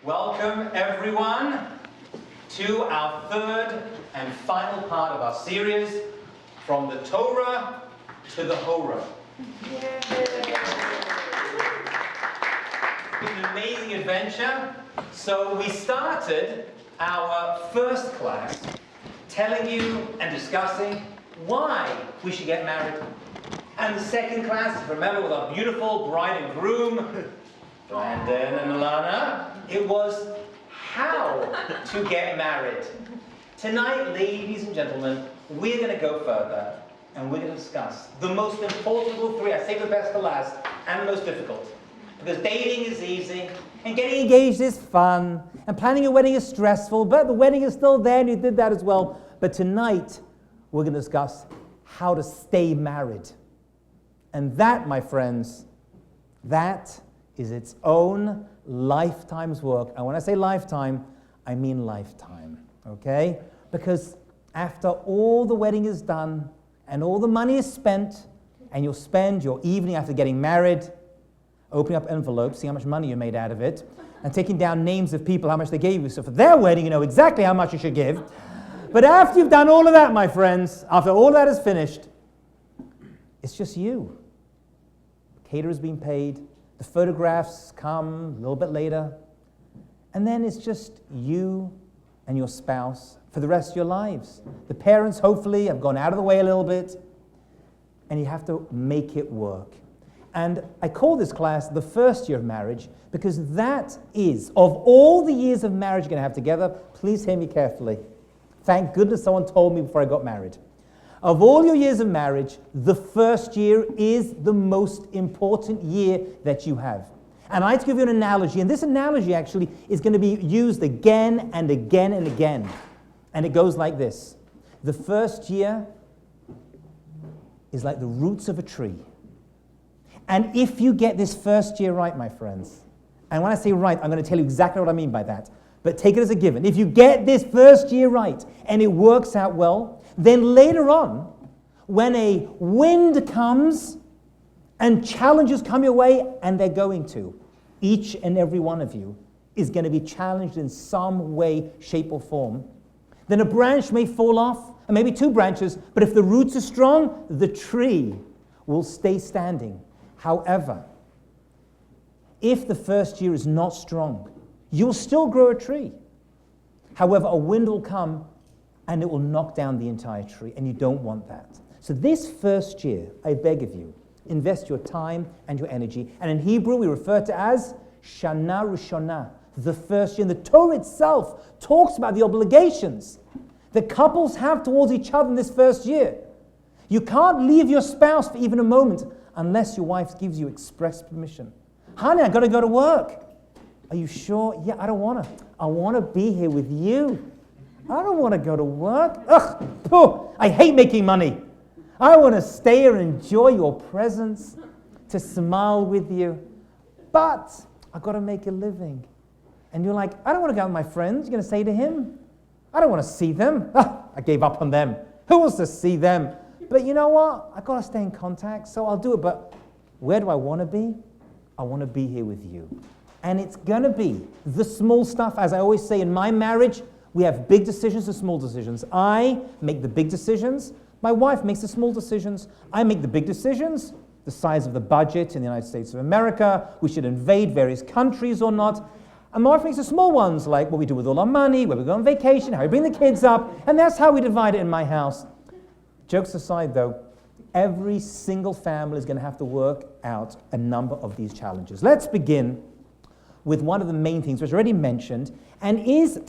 Welcome everyone to our third and final part of our series, From the Torah to the Horah. It's been an amazing adventure. So we started our first class telling you and discussing why we should get married. And the second class, remember, with our beautiful bride and groom, Brandon and Alana, it was how to get married. Tonight, ladies and gentlemen, we're going to go further and we're going to discuss the most important of the three. I save the best for last, and the most difficult. Because dating is easy, and getting engaged is fun, and planning a wedding is stressful, but the wedding is still there and you did that as well. But tonight, we're going to discuss how to stay married. And that, my friends, that is its own lifetime's work. And when I say lifetime, I mean lifetime, okay? Because after all the wedding is done and all the money is spent, and you'll spend your evening after getting married opening up envelopes, seeing how much money you made out of it, and taking down names of people, how much they gave you. So for their wedding, you know exactly how much you should give. But after you've done all of that, my friends, after all that is finished, it's just you. Caterer's been paid. The photographs come a little bit later. And then it's just you and your spouse for the rest of your lives. The parents, hopefully, have gone out of the way a little bit. And you have to make it work. And I call this class the first year of marriage because that is, of all the years of marriage you're going to have together, please hear me carefully. Thank goodness someone told me before I got married. Of all your years of marriage, the first year is the most important year that you have. And I like to give you an analogy, and this analogy actually is going to be used again and again and again. And it goes like this. The first year is like the roots of a tree. And if you get this first year right, my friends, and when I say right, I'm going to tell you exactly what I mean by that, but take it as a given. If you get this first year right, and it works out well, then later on, when a wind comes and challenges come your way, and they're going to, each and every one of you is going to be challenged in some way, shape, or form, then a branch may fall off, and maybe two branches, but if the roots are strong, the tree will stay standing. However, if the first year is not strong, you'll still grow a tree. However, a wind will come and it will knock down the entire tree, and you don't want that. So this first year, I beg of you, invest your time and your energy. And in Hebrew, we refer to as Shana Rishonah, the first year. And the Torah itself talks about the obligations that couples have towards each other in this first year. You can't leave your spouse for even a moment unless your wife gives you express permission. Honey, I got to go to work. Are you sure? Yeah, I don't want to. I want to be here with you. I don't want to go to work. Ugh, pooh, I hate making money. I want to stay here and enjoy your presence, to smile with you. But I've got to make a living. And you're like, I don't want to go out with my friends. You're going to say to him, I don't want to see them. I gave up on them. Who wants to see them? But you know what? I've got to stay in contact, so I'll do it. But where do I want to be? I want to be here with you. And it's going to be the small stuff. As I always say, in my marriage, we have big decisions and small decisions. I make the big decisions. My wife makes the small decisions. I make the big decisions, the size of the budget in the United States of America, we should invade various countries or not. And my wife makes the small ones, like what we do with all our money, where we go on vacation, how we bring the kids up, and that's how we divide it in my house. Jokes aside, though, every single family is going to have to work out a number of these challenges. Let's begin with one of the main things, which I already mentioned, and is,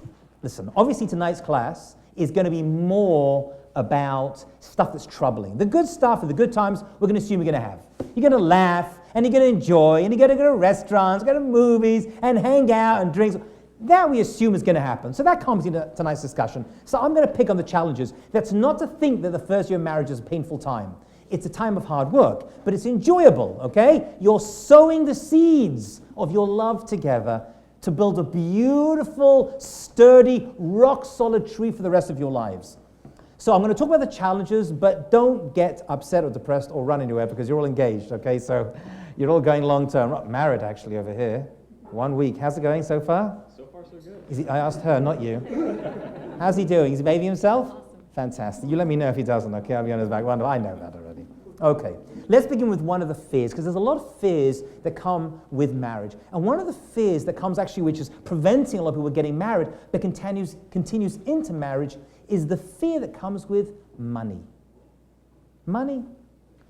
listen, obviously tonight's class is going to be more about stuff that's troubling. The good stuff and the good times we're going to assume you're going to have. You're going to laugh, and you're going to enjoy, and you're going to go to restaurants, go to movies, and hang out and drinks. That we assume is going to happen. So that comes into tonight's discussion. So I'm going to pick on the challenges. That's not to think that the first year of marriage is a painful time. It's a time of hard work, but it's enjoyable, okay? You're sowing the seeds of your love together to build a beautiful, sturdy, rock-solid tree for the rest of your lives. So I'm going to talk about the challenges, but don't get upset or depressed or run anywhere because you're all engaged, okay? So you're all going long-term. Married, actually, over here. 1 week. How's it going so far? So far, far so good. I asked her, not you. How's he doing? Is he behaving himself? Awesome. Fantastic. You let me know if he doesn't, okay? I'll be on his back. I know that already. Okay, let's begin with one of the fears, because there's a lot of fears that come with marriage. And one of the fears that comes actually, which is preventing a lot of people getting married, but continues into marriage, is the fear that comes with money. Money.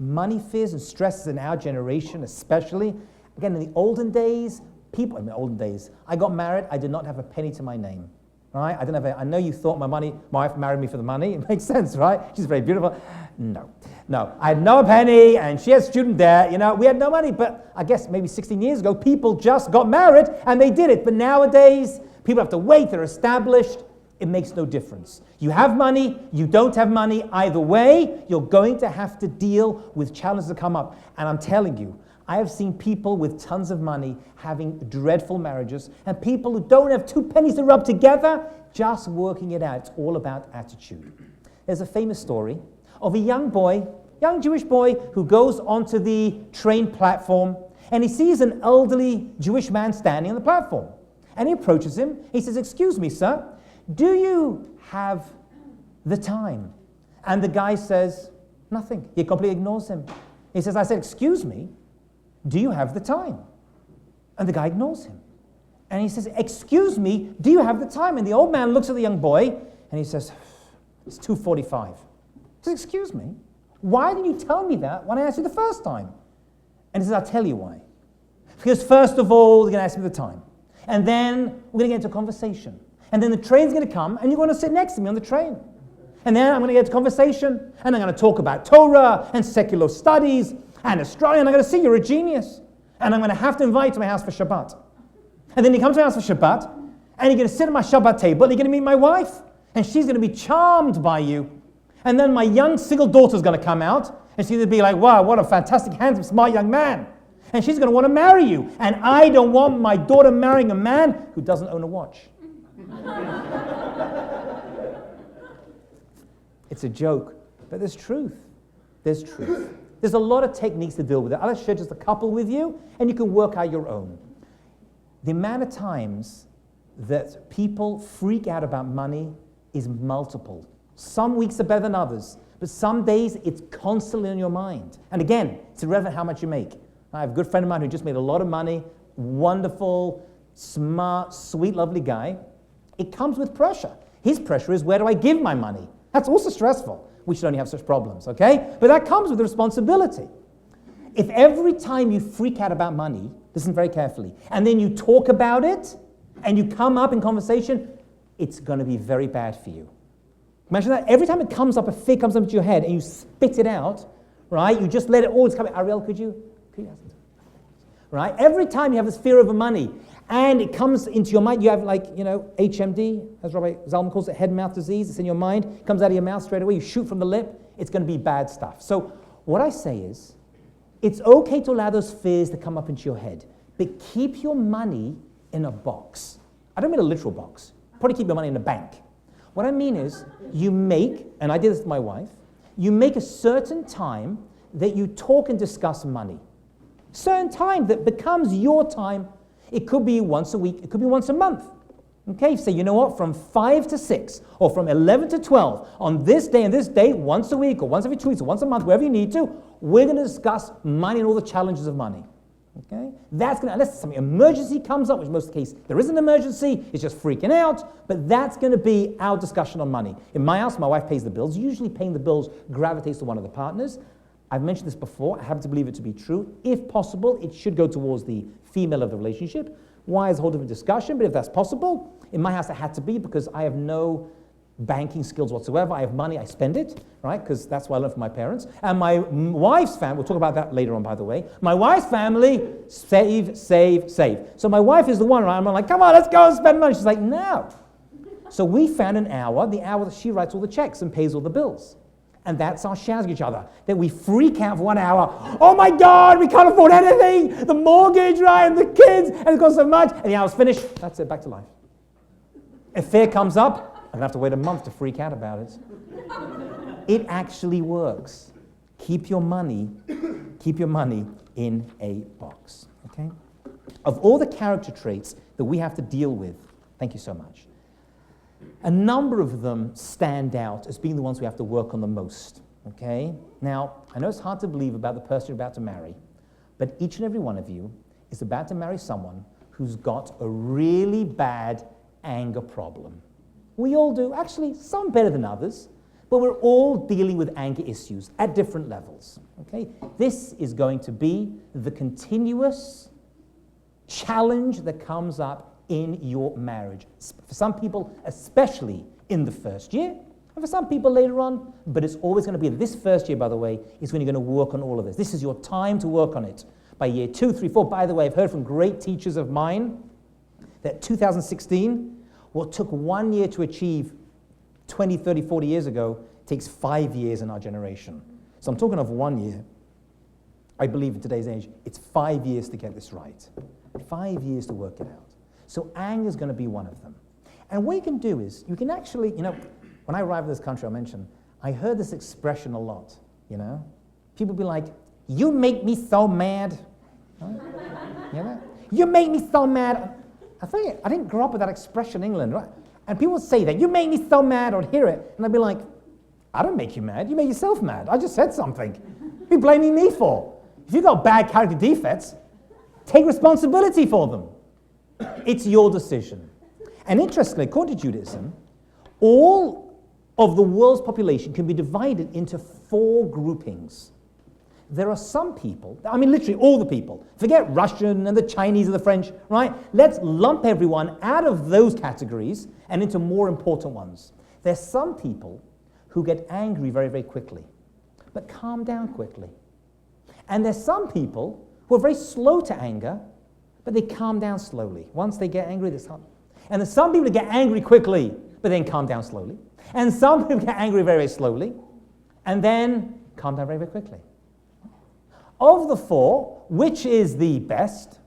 Money fears and stresses in our generation especially. Again, in the olden days, I got married, I did not have a penny to my name. Right? I know you thought my wife married me for the money. It makes sense, right? She's very beautiful. No. I had no penny, and she had student debt. We had no money. But I guess maybe 16 years ago, people just got married, and they did it. But nowadays, people have to wait. They're established. It makes no difference. You have money. You don't have money. Either way, you're going to have to deal with challenges that come up. And I'm telling you, I have seen people with tons of money having dreadful marriages, and people who don't have two pennies to rub together just working it out. It's all about attitude. There's a famous story of a young Jewish boy, who goes onto the train platform, and he sees an elderly Jewish man standing on the platform. And he approaches him. He says, "Excuse me, sir, do you have the time?" And the guy says, "Nothing." He completely ignores him. He says, "I said, excuse me, do you have the time?" And the guy ignores him. And he says, "Excuse me, do you have the time?" And the old man looks at the young boy, and he says, "It's 2:45. He says, "Excuse me, why didn't you tell me that when I asked you the first time?" And he says, "I'll tell you why. Because first of all, you're going to ask me the time. And then we're going to get into a conversation. And then the train's going to come, and you're going to sit next to me on the train. And then I'm going to get into conversation, and I'm going to talk about Torah and secular studies and Australia, and I'm going to see you're a genius. And I'm going to have to invite you to my house for Shabbat. And then you come to my house for Shabbat, and you're going to sit at my Shabbat table, and you're going to meet my wife, and she's going to be charmed by you. And then my young single daughter's going to come out, and she's going to be like, "Wow, what a fantastic, handsome, smart young man." And she's going to want to marry you. And I don't want my daughter marrying a man who doesn't own a watch. It's a joke, but there's truth. There's truth. There's a lot of techniques to deal with it. I'll share just a couple with you, and you can work out your own. The amount of times that people freak out about money is multiple. Some weeks are better than others, but some days it's constantly on your mind. And again, it's irrelevant how much you make. I have a good friend of mine who just made a lot of money, wonderful, smart, sweet, lovely guy. It comes with pressure. His pressure is, where do I give my money? That's also stressful. We should only have such problems, okay? But that comes with the responsibility. If every time you freak out about money, listen very carefully, and then you talk about it, and you come up in conversation, it's going to be very bad for you. Imagine that. Every time it comes up, a fear comes up into your head, and you spit it out, right? You just let it always come out. Ariel, could you? Right? Every time you have this fear over money, and it comes into your mind, you have HMD, as Rabbi Zalman calls it, head-mouth disease. It's in your mind. It comes out of your mouth straight away. You shoot from the lip. It's going to be bad stuff. So what I say is, it's okay to allow those fears to come up into your head, but keep your money in a box. I don't mean a literal box. Probably keep your money in a bank. What I mean is, you make, and I did this with my wife, you make a certain time that you talk and discuss money. Certain time that becomes your time. It could be once a week, it could be once a month. Okay, so you know what, from 5 to 6, or from 11 to 12, on this day and this day, once a week, or once every 2 weeks, or once a month, wherever you need to, we're going to discuss money and all the challenges of money. Okay? That's going to, unless some emergency comes up, which in most cases there is an emergency, it's just freaking out, but that's going to be our discussion on money. In my house, my wife pays the bills. Usually paying the bills gravitates to one of the partners. I've mentioned this before. I happen to believe it to be true. If possible, it should go towards the female of the relationship. Why is a whole different discussion, but if that's possible, in my house it had to be, because I have no banking skills whatsoever. I have money, I spend it, right? Because that's what I learned from my parents. And my wife's family, we'll talk about that later on, by the way. My wife's family, save, save, save. So my wife is the one, right? I'm like, come on, let's go and spend money. She's like, no. So we found an hour, the hour that she writes all the checks and pays all the bills. And that's our shouts at each other. Then we freak out for 1 hour. Oh my God, we can't afford anything. The mortgage, right, and the kids, and it's got so much. And the hour's finished. That's it, back to life. If fear comes up, I'm going to have to wait a month to freak out about it. It actually works. Keep your money in a box, okay? Of all the character traits that we have to deal with Thank you so much. A number of them stand out as being the ones we have to work on the most, okay? Now, I know it's hard to believe about the person you're about to marry, but each and every one of you is about to marry someone who's got a really bad anger problem. We all do. Actually, some better than others, but we're all dealing with anger issues at different levels, okay? This is going to be the continuous challenge that comes up in your marriage. For some people, especially in the first year, and for some people later on, but it's always going to be this first year, by the way, is when you're going to work on all of this. This is your time to work on it. By year 2, 3, 4, by the way, I've heard from great teachers of mine that 2016, what took 1 year to achieve 20, 30, 40 years ago, takes 5 years in our generation. So I'm talking of 1 year. I believe in today's age, it's 5 years to get this right. 5 years to work it out. So anger is going to be one of them. And what you can do is, you can actually, when I arrived in this country, I mentioned, I heard this expression a lot, People be like, you make me so mad. Right? You make me so mad. I didn't grow up with that expression in England, right? And people would say that, you make me so mad, or hear it, and I'd be like, I don't make you mad, you make yourself mad. I just said something. What are you blaming me for? If you've got bad character defects, take responsibility for them. It's your decision. And interestingly, according to Judaism, all of the world's population can be divided into 4 groupings. There are some people, literally all the people, forget Russian and the Chinese and the French, right? Let's lump everyone out of those categories and into more important ones. There's some people who get angry very, very quickly, but calm down quickly. And there's some people who are very slow to anger, but they calm down slowly. Once they get angry, they calm. And there's some people that get angry quickly, but then calm down slowly. And some people get angry very, very slowly, and then calm down very, very quickly. Of the 4, which is the best?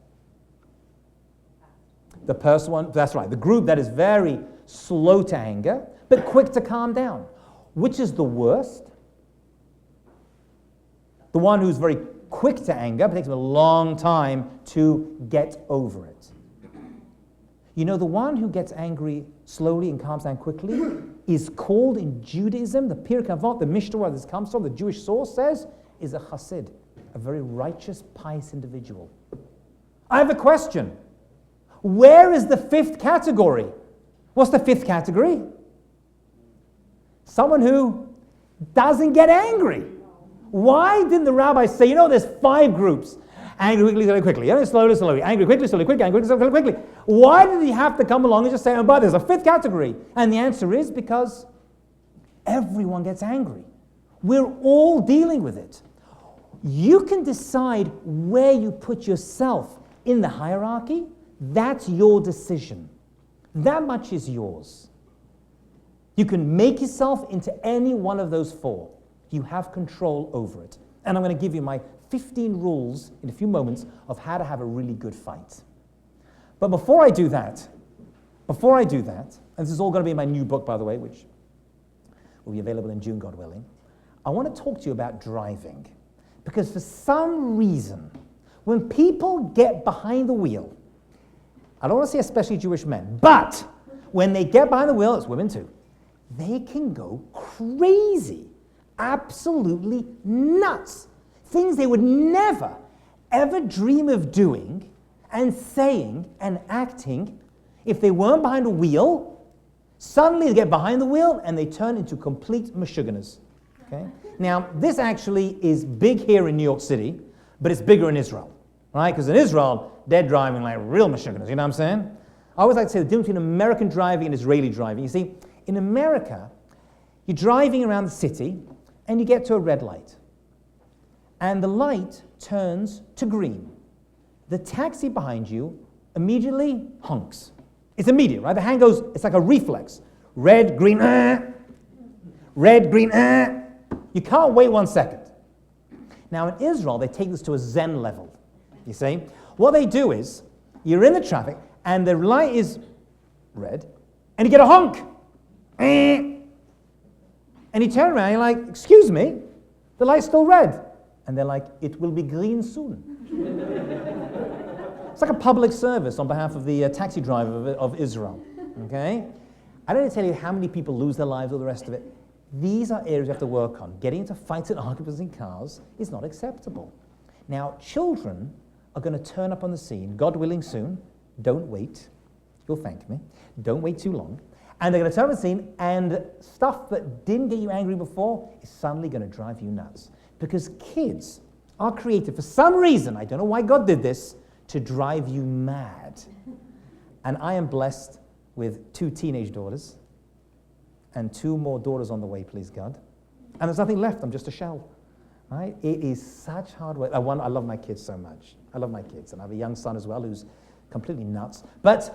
The first one, that's right, the group that is very slow to anger, but quick to calm down. Which is the worst? The one who's very quick to anger, but takes a long time to get over it. The one who gets angry slowly and calms down quickly is called in Judaism, the Pirkei Avot, the Mishnah where this comes from, the Jewish source says, is a chassid, a very righteous, pious individual. I have a question. Where is the 5th category? What's the 5th category? Someone who doesn't get angry. Why didn't the rabbi say, there's 5 groups? Angry quickly, slowly, quickly. Slowly, slowly. Angry quickly, slowly, quickly. Angry quickly, slowly, quickly. Why did he have to come along and just say, but there's a 5th category? And the answer is because everyone gets angry. We're all dealing with it. You can decide where you put yourself in the hierarchy. That's your decision. That much is yours. You can make yourself into any one of those 4. You have control over it. And I'm going to give you my 15 rules in a few moments of how to have a really good fight. But before I do that, and this is all going to be in my new book, by the way, which will be available in June, God willing, I want to talk to you about driving. Because for some reason, when people get behind the wheel, I don't want to say especially Jewish men, but when they get behind the wheel, it's women too, they can go crazy, absolutely nuts. Things they would never, ever dream of doing and saying and acting if they weren't behind a wheel. Suddenly they get behind the wheel and they turn into complete meshuggahs. Okay? Now, this actually is big here in New York City, but it's bigger in Israel, right? Because in Israel, they're driving like real meshuggahs, you know what I'm saying? I always like to say the difference between American driving and Israeli driving. You see, in America, you're driving around the city and you get to a red light. And the light turns to green. The taxi behind you immediately honks. It's immediate, right? The hand goes, it's like a reflex. Red, green, red, green, You can't wait 1 second. Now in Israel, they take this to a Zen level, you see? What they do is, you're in the traffic, and the light is red, and you get a honk. And you turn around, and you're like, excuse me, the light's still red. And they're like, it will be green soon. It's like a public service on behalf of the taxi driver of Israel. Okay? I don't need to tell you how many people lose their lives or the rest of it. These are areas we have to work on. Getting into fights and arguments in cars is not acceptable. Now, children are going to turn up on the scene, God willing soon. Don't wait. You'll thank me. Don't wait too long. And they're going to turn up on the scene, and stuff that didn't get you angry before is suddenly going to drive you nuts. Because kids are created, for some reason, I don't know why God did this, to drive you mad. And I am blessed with 2 teenage daughters and 2 more daughters on the way, please God. And there's nothing left. I'm just a shell. Right? It is such hard work. I love my kids so much. I love my kids. And I have a young son as well who's completely nuts. But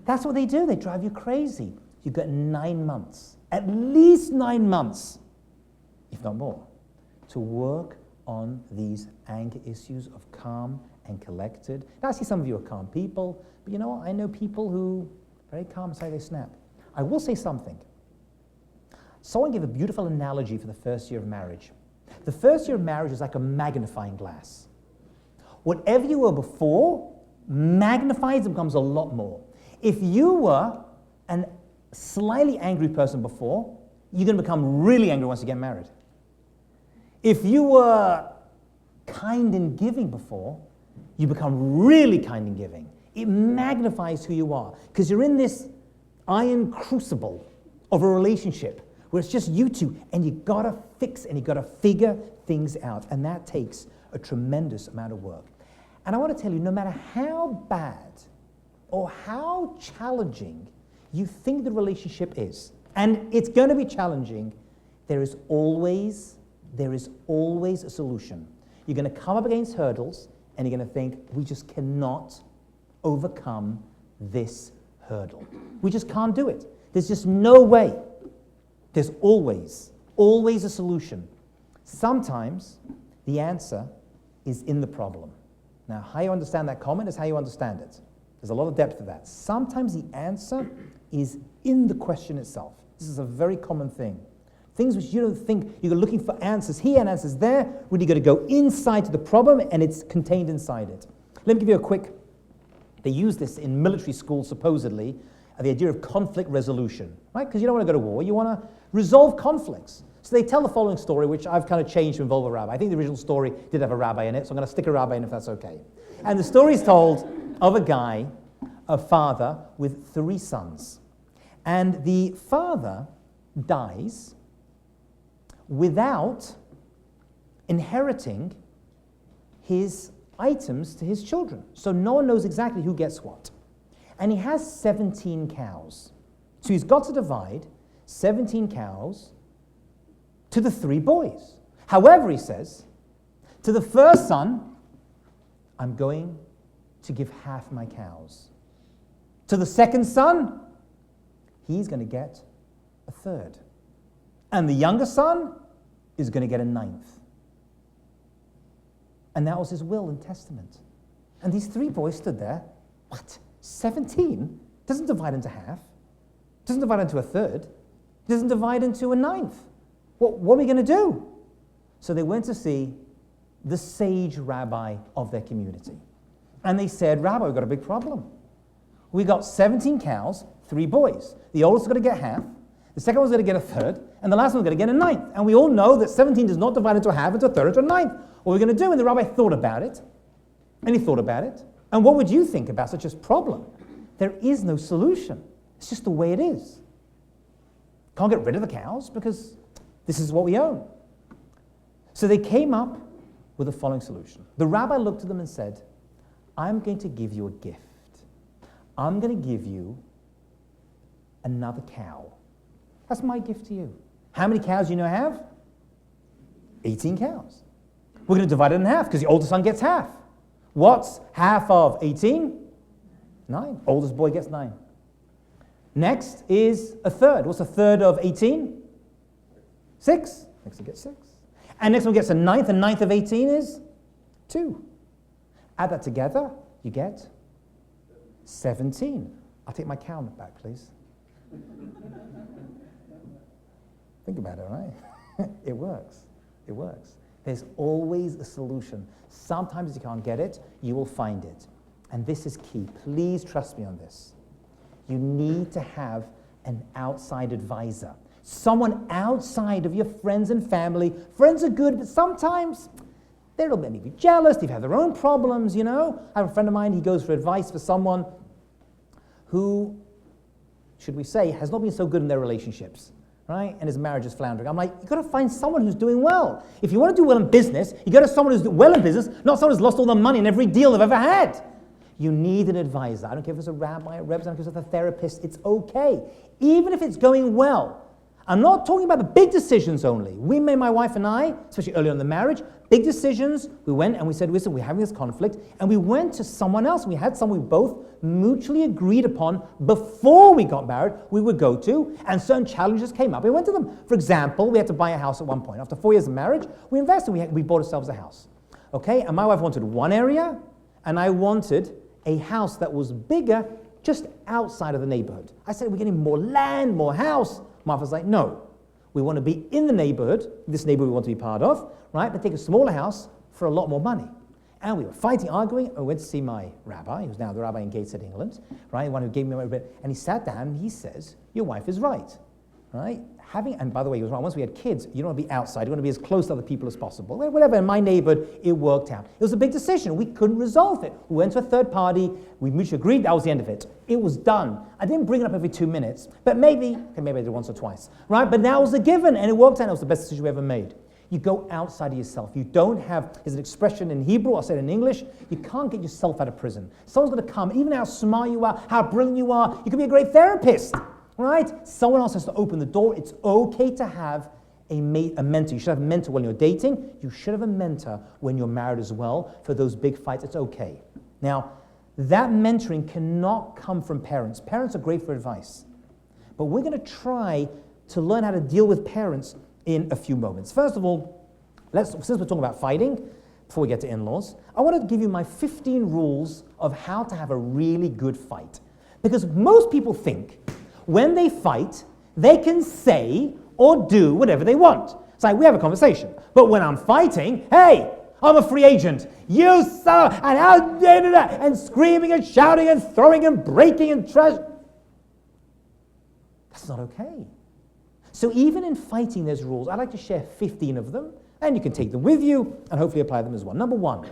that's what they do. They drive you crazy. You've got 9 months, at least 9 months, if not more, to work on these anger issues of calm and collected. Now, I see some of you are calm people, but you know what? I know people who are very calm inside they snap. I will say something. Someone gave a beautiful analogy for the first year of marriage. The first year of marriage is like a magnifying glass. Whatever you were before magnifies and becomes a lot more. If you were a slightly angry person before, you're going to become really angry once you get married. If you were kind and giving before, you become really kind and giving. It magnifies who you are because you're in this iron crucible of a relationship where it's just you two, and you gotta fix and you gotta figure things out, and that takes a tremendous amount of work. And I want to tell you, no matter how bad or how challenging you think the relationship is, and it's going to be challenging, there is always a solution. You're going to come up against hurdles, and you're going to think, we just cannot overcome this hurdle. We just can't do it. There's just no way. There's always a solution. Sometimes the answer is in the problem. Now, how you understand that comment is how you understand it. There's a lot of depth to that. Sometimes the answer is in the question itself. This is a very common thing. Things which you don't think, you're looking for answers here and answers there, really got to go inside to the problem, and it's contained inside it. Let me give you a quick, they use this in military school supposedly, the idea of conflict resolution, right? Because you don't want to go to war, you want to resolve conflicts. So they tell the following story, which I've kind of changed to involve a rabbi. I think the original story did have a rabbi in it, so I'm going to stick a rabbi in if that's okay. And the story is told of a guy, a father, with 3 sons. And the father dies without inheriting his items to his children. So no one knows exactly who gets what. And he has 17 cows. So he's got to divide 17 cows to the 3 boys. However, he says, to the first son, I'm going to give half my cows. To the second son, he's going to get a third. And the younger son is going to get a 9th. And that was his will and testament. And these 3 boys stood there. What? 17? Doesn't divide into half. Doesn't divide into a third. Doesn't divide into a 9th. What are we going to do? So they went to see the sage rabbi of their community. And they said, Rabbi, we've got a big problem. We got 17 cows, 3 boys. The oldest is going to get half. The second one's going to get a third. And the last one's going to get a 9th. And we all know that 17 does not divide into a half, into a third, into a 9th. What are we going to do? And the rabbi thought about it. And he thought about it. And what would you think about such a problem? There is no solution. It's just the way it is. Can't get rid of the cows because this is what we own. So they came up with the following solution. The rabbi looked at them and said, I'm going to give you a gift. I'm going to give you another cow. That's my gift to you. How many cows do you know I have? 18 cows. We're going to divide it in half because the oldest son gets half. What's half of 18? 9. Oldest boy gets 9. Next is a third. What's a third of 18? 6. Next one gets 6. And next one gets a 9th. A 9th of 18 is 2. Add that together, you get 17. I'll take my cow back, please. Think about it, right? It works. It works. There's always a solution. Sometimes you can't get it, you will find it. And this is key. Please trust me on this. You need to have an outside advisor. Someone outside of your friends and family. Friends are good, but sometimes they'll maybe be jealous. They've had their own problems, you know. I have a friend of mine, he goes for advice for someone who, should we say, has not been so good in their relationships, right? And his marriage is floundering. I'm like, you've got to find someone who's doing well. If you want to do well in business, you've got to have someone who's well in business, not someone who's lost all the money in every deal they've ever had. You need an advisor. I don't care if it's a rabbi, a rebbe, I don't care if it's a therapist. It's okay. Even if it's going well. I'm not talking about the big decisions only. We made, my wife and I, especially early on in the marriage, big decisions. We went and we said, listen, we're having this conflict. And we went to someone else. We had someone we both mutually agreed upon before we got married we would go to. And certain challenges came up. We went to them. For example, we had to buy a house at one point. After 4 years of marriage, we invested. We bought ourselves a house. Okay? And my wife wanted one area, and I wanted a house that was bigger just outside of the neighborhood. I said, we're getting more land, more house. Martha's like, no, we want to be in the neighborhood, this neighborhood we want to be part of, right? But take a smaller house for a lot more money. And we were fighting, arguing, and we went to see my rabbi, who's now the rabbi in Gateshead, England, right? The one who gave me my bit. And he sat down and he says, your wife is right, right? And by the way, he was right. Once we had kids, you don't want to be outside. You want to be as close to other people as possible. Whatever, in my neighborhood, it worked out. It was a big decision. We couldn't resolve it. We went to a third party. We mutually agreed. That was the end of it. It was done. I didn't bring it up every 2 minutes, but maybe I did once or twice, right? But that was a given, and it worked out. It was the best decision we ever made. You go outside of yourself. You don't have, there's an expression in Hebrew, I'll say it in English, you can't get yourself out of prison. Someone's going to come, even how smart you are, how brilliant you are, you could be a great therapist. Right? Someone else has to open the door. It's okay to have a mentor. You should have a mentor when you're dating. You should have a mentor when you're married as well for those big fights. It's okay. Now, that mentoring cannot come from parents. Parents are great for advice. But we're going to try to learn how to deal with parents in a few moments. First of all, since we're talking about fighting, before we get to in-laws, I want to give you my 15 rules of how to have a really good fight. Because most people think when they fight, they can say or do whatever they want. It's like we have a conversation. But when I'm fighting, hey, I'm a free agent. You son of, and how dare that, and screaming and shouting and throwing and breaking and trash. That's not okay. So even in fighting, there's rules. I'd like to share 15 of them, and you can take them with you and hopefully apply them as well. Number one,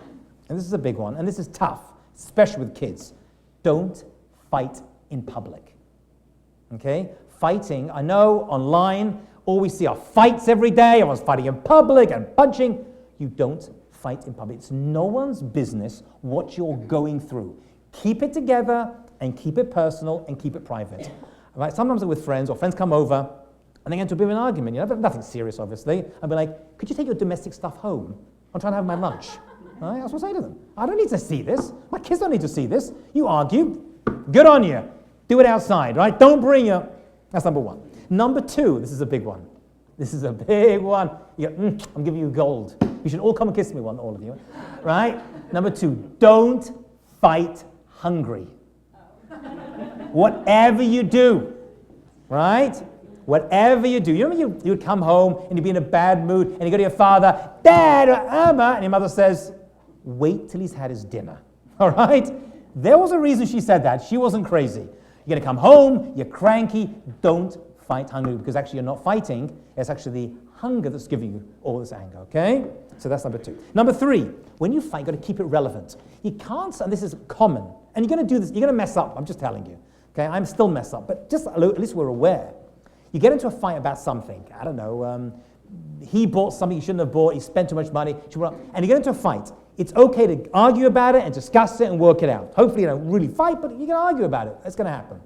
and this is a big one, and this is tough, especially with kids. Don't fight in public. Okay? Fighting, I know online, all we see are fights every day. Everyone's fighting in public and punching. You don't fight in public. It's no one's business what you're going through. Keep it together and keep it personal and keep it private. Right? Sometimes with friends, or friends come over and they get into a bit of an argument. You know, nothing serious, obviously. I'll be like, could you take your domestic stuff home? I'm trying to have my lunch. Right? That's what I say to them. I don't need to see this. My kids don't need to see this. You argue. Good on you. Do it outside, right? Don't bring your... That's number one. Number two, this is a big one. This is a big one. You go, I'm giving you gold. You should all come and kiss me, all of you. Right? Number two, don't fight hungry. Whatever you do, right? Whatever you do. You remember you would come home and you'd be in a bad mood and you go to your father, Dad, Amma, and your mother says, wait till he's had his dinner. All right? There was a reason she said that. She wasn't crazy. You're going to come home, you're cranky, don't fight hungry, because actually you're not fighting, it's actually the hunger that's giving you all this anger, okay? So that's number two. Number three, when you fight, you've got to keep it relevant. You can't, and this is common, and you're going to do this, you're going to mess up, I'm just telling you, okay? I'm still mess up, but just at least we're aware. You get into a fight about something, I don't know, he bought something he shouldn't have bought, he spent too much money, and you get into a fight. It's okay to argue about it and discuss it and work it out. Hopefully you don't really fight, but you can argue about it. It's going to happen.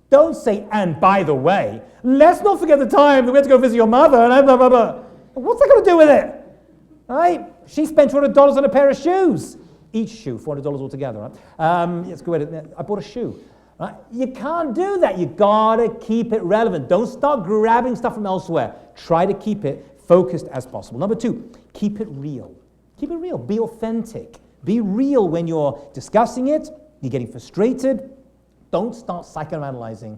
Don't say, and by the way, let's not forget the time that we had to go visit your mother and blah, blah, blah. What's that got to do with it? Right? She spent $200 on a pair of shoes. Each shoe, $400 altogether. Right? Let's go ahead. I bought a shoe. Right? You can't do that. You got to keep it relevant. Don't start grabbing stuff from elsewhere. Try to keep it focused as possible. Number two, keep it real. Keep it real. Be authentic. Be real when you're discussing it. You're getting frustrated. Don't start psychoanalyzing.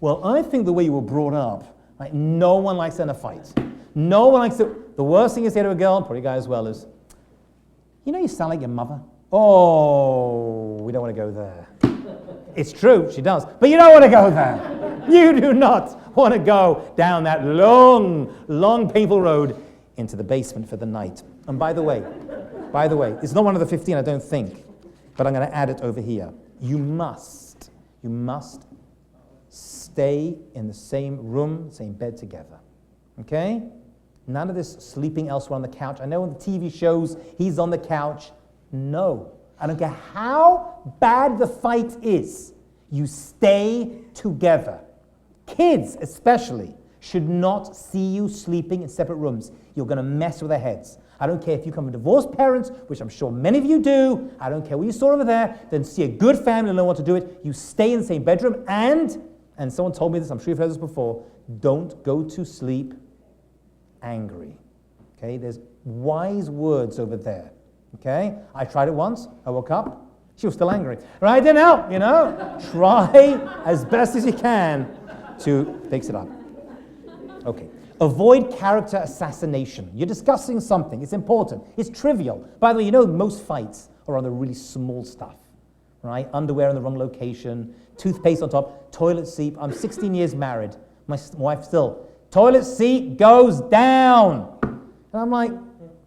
Well, I think the way you were brought up, right? No one likes in a fight. No one likes it. The worst thing you say to a girl, and probably a guy as well, is, you know you sound like your mother? Oh, we don't want to go there. It's true, she does. But you don't want to go there. You do not want to go down that long, long, painful road into the basement for the night. And by the way, it's not one of the 15, I don't think, but I'm going to add it over here. You must stay in the same room, same bed together. Okay? None of this sleeping elsewhere on the couch. I know on the TV shows, he's on the couch. No. I don't care how bad the fight is. You stay together. Kids, especially, should not see you sleeping in separate rooms. You're going to mess with their heads. I don't care if you come from divorced parents, which I'm sure many of you do. I don't care what you saw over there. Then see a good family and know what to do it. You stay in the same bedroom. And someone told me this, I'm sure you've heard this before, don't go to sleep angry. Okay, there's wise words over there. Okay, I tried it once. I woke up. She was still angry. Right? It didn't help, you know. Try as best as you can to fix it up. Okay. Avoid character assassination. You're discussing something. It's important. It's trivial. By the way, you know most fights are on the really small stuff. Right? Underwear in the wrong location, toothpaste on top, toilet seat. I'm 16 years married. My wife still. Toilet seat goes down. And I'm like,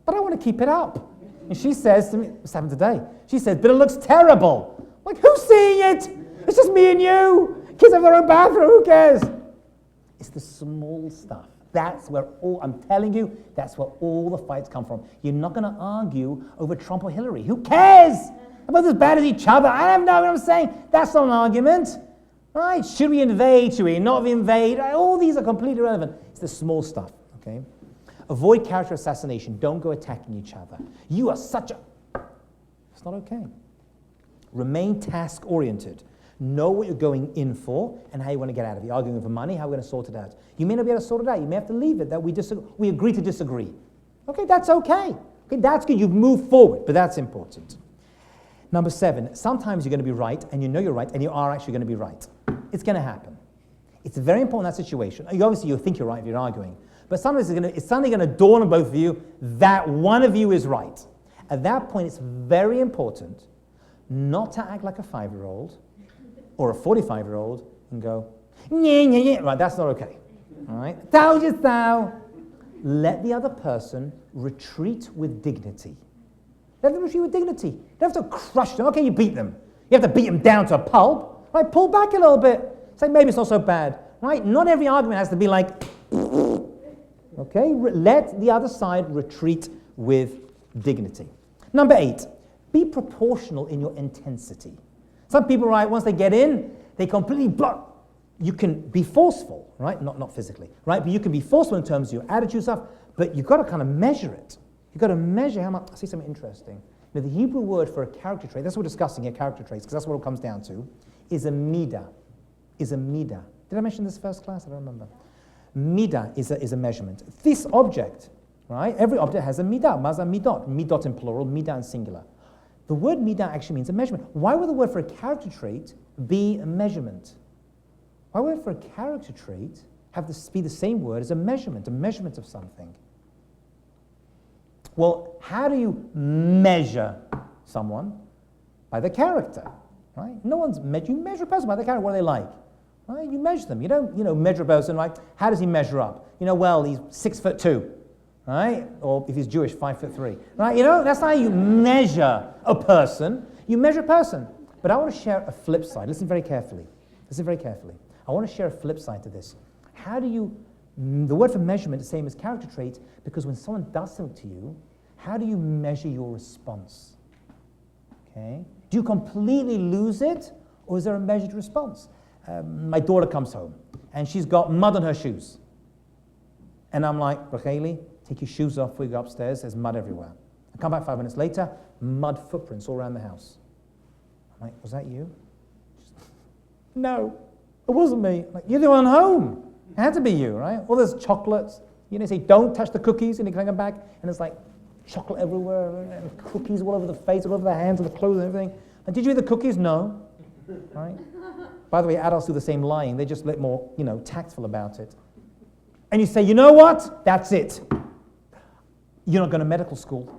but I want to keep it up. And she says to me, what's happened today? She says, but it looks terrible. I'm like, who's seeing it? It's just me and you. Kids have their own bathroom, who cares? It's the small stuff. That's where I'm telling you, that's where all the fights come from. You're not going to argue over Trump or Hillary. Who cares? About as bad as each other. I don't know what I'm saying. That's not an argument. Right? Should we invade? Should we not invade? All these are completely irrelevant. It's the small stuff, okay? Avoid character assassination. Don't go attacking each other. You are such a... It's not okay. Remain task-oriented. Know what you're going in for and how you want to get out of it. You're arguing over money, how we're going to sort it out. You may not be able to sort it out. You may have to leave it, that we agree to disagree. Okay, that's okay. Okay, that's good. You've moved forward, but that's important. Number 7, sometimes you're going to be right, and you know you're right, and you are actually going to be right. It's going to happen. It's very important in that situation. Obviously, you think you're right if you're arguing. But sometimes it's suddenly going to dawn on both of you that one of you is right. At that point, it's very important not to act like a 5-year-old or a 45-year-old and go, yeah. Right, that's not okay. All right? Thou just thou. Let the other person retreat with dignity. Let them retreat with dignity. You don't have to crush them. Okay, you beat them. You have to beat them down to a pulp. Right? Pull back a little bit. Say, maybe it's not so bad. Right? Not every argument has to be like... Okay, let the other side retreat with dignity. Number 8, be proportional in your intensity. Some people, right, once they get in, they completely block. You can be forceful, right? Not physically, right? But you can be forceful in terms of your attitude stuff, but you've got to kind of measure it. You've got to measure how much. I see something interesting. Now, the Hebrew word for a character trait, that's what we're discussing here, character traits, because that's what it comes down to, is a midah. Did I mention this first class? I don't remember. Midah is a measurement. This object, right? Every object has a midah. Maza midot. Midot in plural, midah in singular. The word midah actually means a measurement. Why would the word for a character trait be a measurement? Why would for a character trait have this be the same word as a measurement of something? Well, how do you measure someone? By the character, right? You measure a person by the character. What are they like? Right? You measure them. You don't, measure a person like, how does he measure up? Well, he's 6'2", right? Or if he's Jewish, 5'3", right? That's how you measure a person. You measure a person. But I want to share a flip side. Listen very carefully. I want to share a flip side to this. How do you, the word for measurement is the same as character trait, because when someone does something to you, how do you measure your response? Okay? Do you completely lose it, or is there a measured response? My daughter comes home, and she's got mud on her shoes. And I'm like, Racheli, take your shoes off before you go upstairs. There's mud everywhere. I come back 5 minutes later, mud footprints all around the house. I'm like, was that you? No, it wasn't me. I'm like, you're the one home. It had to be you, right? Well, there's chocolates. They say, don't touch the cookies, and you come back, and there's like chocolate everywhere, and cookies all over the face, all over the hands, and the clothes and everything. And did you eat the cookies? No. Right? By the way, adults do the same lying. They're just a bit more, tactful about it. And you say, you know what? That's it. You're not going to medical school.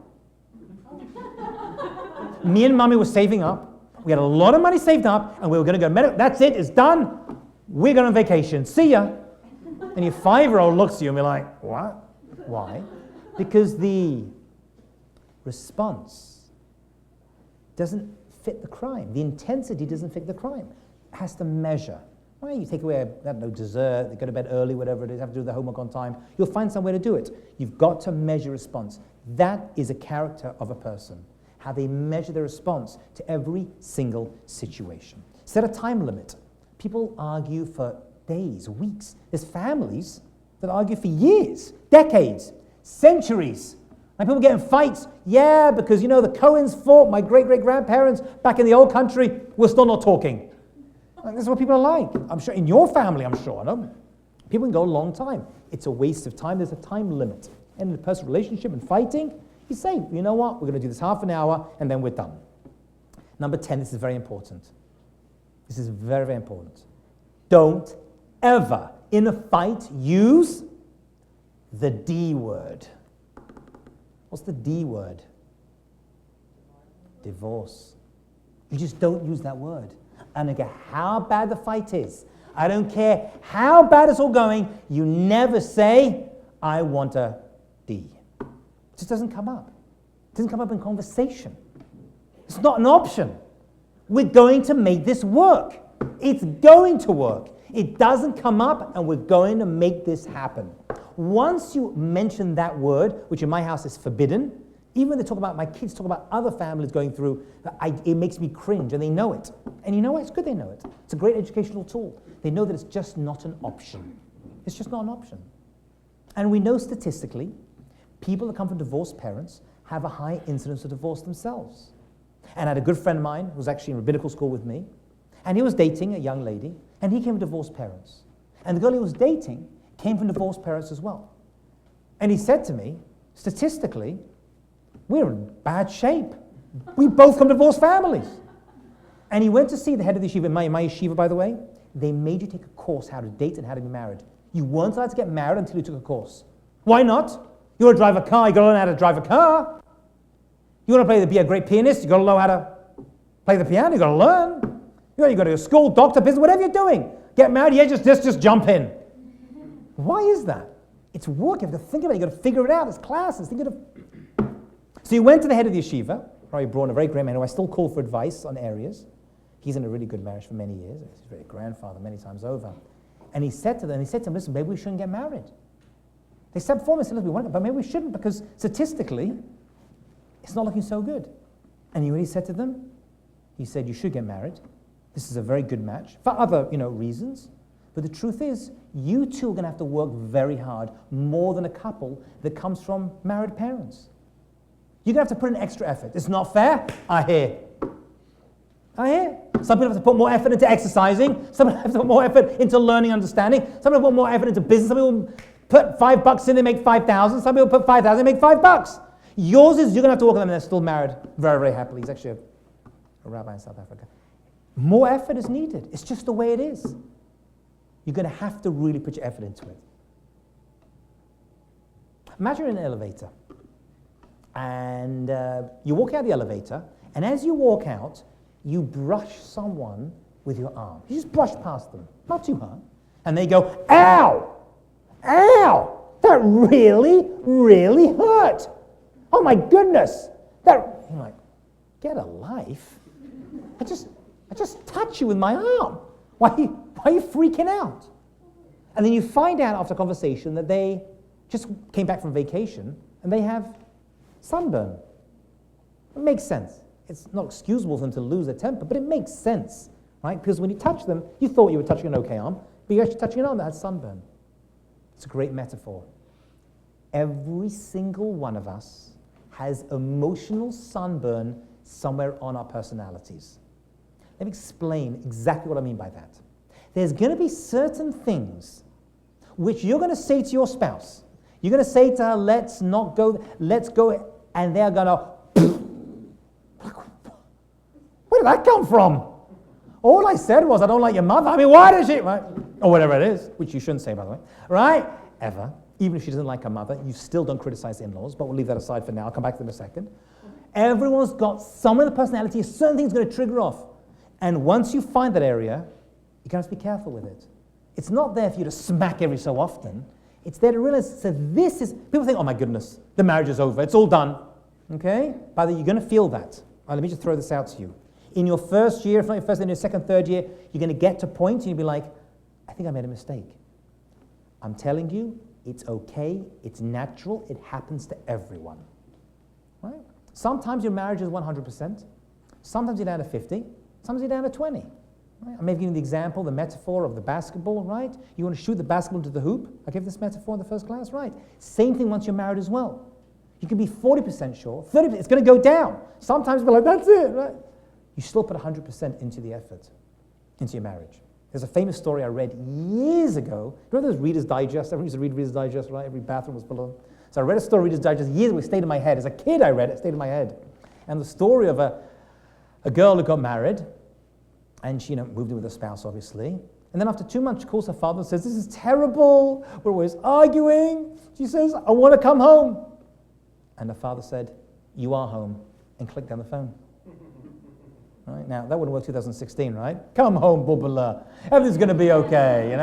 Me and Mummy were saving up. We had a lot of money saved up, and we were going to go medical. That's it. It's done. We're going on vacation. See ya. And your 5-year-old looks at you and be like, what? Why? Because the response doesn't fit the crime. The intensity doesn't fit the crime. It has to measure. Well, you take away, dessert, they go to bed early, whatever it is, have to do the homework on time. You'll find some way to do it. You've got to measure response. That is a character of a person, how they measure their response to every single situation. Set a time limit. People argue for days, weeks. There's families that argue for years, decades, centuries. And people get in fights. Yeah, because, the Cohens fought, my great-great-grandparents back in the old country, we're still not talking. And this is what people are like. I'm sure in your family, no? People can go a long time. It's a waste of time. There's a time limit. And in a personal relationship and fighting, you say, you know what? We're going to do this half an hour, and then we're done. Number 10, this is very important. This is very, very important. Don't ever, in a fight, use the D word. What's the D word? Divorce. You just don't use that word. I don't care how bad the fight is. I don't care how bad it's all going. You never say, I want a D. It just doesn't come up. It doesn't come up in conversation. It's not an option. We're going to make this work. It's going to work. It doesn't come up, and we're going to make this happen. Once you mention that word, which in my house is forbidden, even when they talk about, my kids talk about other families going through, it makes me cringe, and they know it. And you know what? It's good they know it. It's a great educational tool. They know that it's just not an option. It's just not an option. And we know statistically, people that come from divorced parents have a high incidence of divorce themselves. And I had a good friend of mine who was actually in rabbinical school with me, and he was dating a young lady, and he came from divorced parents. And the girl he was dating came from divorced parents as well. And he said to me, statistically, we're in bad shape. We both come from divorced families. And he went to see the head of the yeshiva, my yeshiva, by the way. They made you take a course how to date and how to be married. You weren't allowed to get married until you took a course. Why not? You want to drive a car, you got to learn how to drive a car. You want to be a great pianist, you got to know how to play the piano, you got to learn. You go to school, doctor, business, whatever you're doing. Get married, yeah, just jump in. Why is that? It's work. You have to think about it. You've got to figure it out. It's classes. So you went to the head of the yeshiva, probably Braun, a very great man who I still call for advice on areas. He's in a really good marriage for many years. He's a great grandfather many times over. And he said to them, listen, maybe we shouldn't get married. They stepped forward and said, listen, we want to, but maybe we shouldn't because statistically, it's not looking so good. And you know what he said to them? He said, you should get married. This is a very good match for other, reasons. But the truth is, you two are going to have to work very hard, more than a couple that comes from married parents. You're going to have to put in extra effort. It's not fair. I hear. Some people have to put more effort into exercising. Some people have to put more effort into learning, understanding. Some people put more effort into business. Some people put $5 in, they make 5,000. Some people put 5,000, they make $5. Yours is you're going to have to work with them and they're still married very, very happily. He's actually a rabbi in South Africa. More effort is needed. It's just the way it is. You're going to have to really put your effort into it. Imagine you're in an elevator, and you walk out the elevator, and as you walk out, you brush someone with your arm. You just brush past them, not too hard, and they go, ow, ow, that really, really hurt. Oh my goodness, that, I'm like, get a life. I just touch you with my arm. Why are you freaking out? And then you find out after a conversation that they just came back from vacation and they have sunburn. It makes sense. It's not excusable for them to lose their temper, but it makes sense, right? Because when you touch them, you thought you were touching an okay arm, but you're actually touching an arm that has sunburn. It's a great metaphor. Every single one of us has emotional sunburn somewhere on our personalities. Let me explain exactly what I mean by that. There's going to be certain things which you're going to say to your spouse. You're going to say to her, let's not go, let's go, and they're going to, where did that come from? All I said was, I don't like your mother. I mean, why does she, right? Or whatever it is, which you shouldn't say, by the way, right? Ever. Even if she doesn't like her mother, you still don't criticize in-laws, but we'll leave that aside for now. I'll come back to them in a second. Everyone's got some of the personality, certain things going to trigger off. And once you find that area, you're going to have to be careful with it. It's not there for you to smack every so often. It's there to realize, so this is, people think, oh my goodness, the marriage is over, it's all done. Okay? By the way, you're going to feel that. Let me just throw this out to you. In your first year, if not your first, in your second, third year, you're going to get to points and you'll be like, I think I made a mistake. I'm telling you, it's okay, it's natural, it happens to everyone. Right? Sometimes your marriage is 100%. Sometimes you're down to 50. Sometimes you're down to 20. Right? I may have given the example, the metaphor of the basketball, right? You want to shoot the basketball into the hoop. I gave this metaphor in the first class, right? Same thing once you're married as well. You can be 40% sure, 30%, it's going to go down. Sometimes we're like, that's it, right? You still put 100% into the effort, into your marriage. There's a famous story I read years ago. Remember those Reader's Digest? Everyone used to read Reader's Digest, right? Every bathroom was full of them. So I read a story, Reader's Digest, years ago, it stayed in my head. As a kid I read it, it stayed in my head. And the story of a girl who got married, and she moved in with her spouse, obviously. And then after 2 months, she calls her father and says, this is terrible. We're always arguing. She says, I want to come home. And the father said, you are home, and clicked down the phone. Right? Now, that wouldn't work 2016, right? Come home, Bubala. Everything's going to be okay,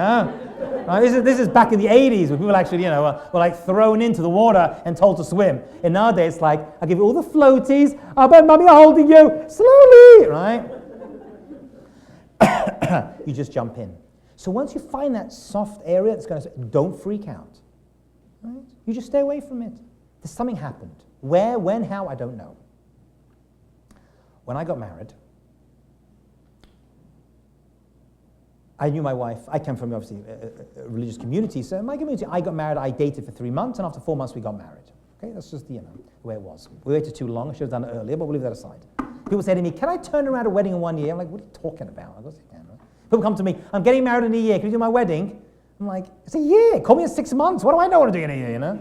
Right? This is back in the 80s when people actually, were like thrown into the water and told to swim. And nowadays, it's like, I'll give you all the floaties. I bet Mummy holding you slowly, right? You just jump in. So once you find that soft area that's going to, don't freak out. Right? You just stay away from it. There's something happened. Where, when, how, I don't know. When I got married, I knew my wife. I came from, obviously, a religious community. So in my community, I got married, I dated for 3 months, and after 4 months, we got married. Okay, that's just, the way it was. We waited too long. I should have done it earlier, but we'll leave that aside. People say to me, can I turn around a wedding in 1 year? I'm like, what are you talking about? I go, yeah, right? People come to me, I'm getting married in a year. Can you do my wedding? I'm like, it's a year. Call me in 6 months. What do I know what to do in a year,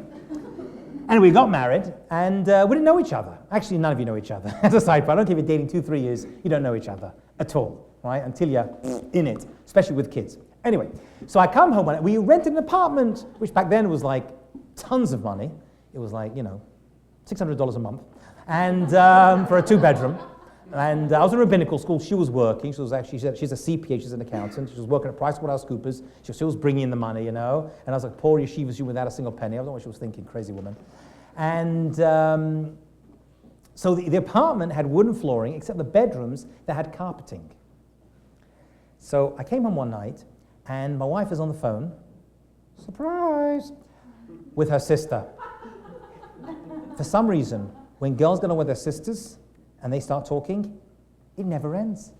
And we got married, and we didn't know each other. Actually, none of you know each other. As a side part, I don't care if you're dating 2-3 years, you don't know each other at all, right? Until you're in it, especially with kids. Anyway, so I come home, we rented an apartment, which back then was like tons of money. It was like, $600 a month, and for a 2-bedroom. And I was in rabbinical school. She was working. She's a CPA. She's an accountant. She was working at PricewaterhouseCoopers. She was bringing in the money, And I was like, poor yeshiva student without a single penny. I don't know what she was thinking, crazy woman. And so the apartment had wooden flooring, except the bedrooms that had carpeting. So I came home one night, and my wife is on the phone, surprise, with her sister. For some reason, when girls get on with their sisters, and they start talking, it never ends.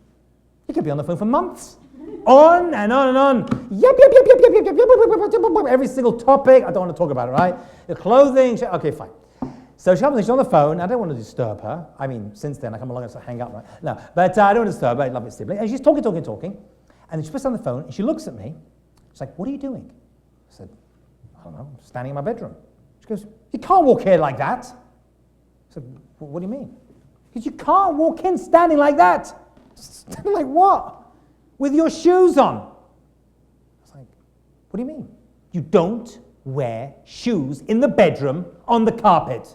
You could be on the phone for months. On and on and on. Yep, every single topic. I don't want to talk about it, right? The clothing. Okay, fine. So she's on the phone. I don't want to disturb her. I mean, since then, I come along and hang up, right? No, but I don't want to disturb her. I love it, sibling. And she's talking. And she puts on the phone, and she looks at me. She's like, what are you doing? I said, I don't know, I'm standing in my bedroom. She goes, you can't walk here like that. I said, what do you mean? Because you can't walk in standing like that. Standing like what? With your shoes on. I was like, what do you mean? You don't wear shoes in the bedroom on the carpet.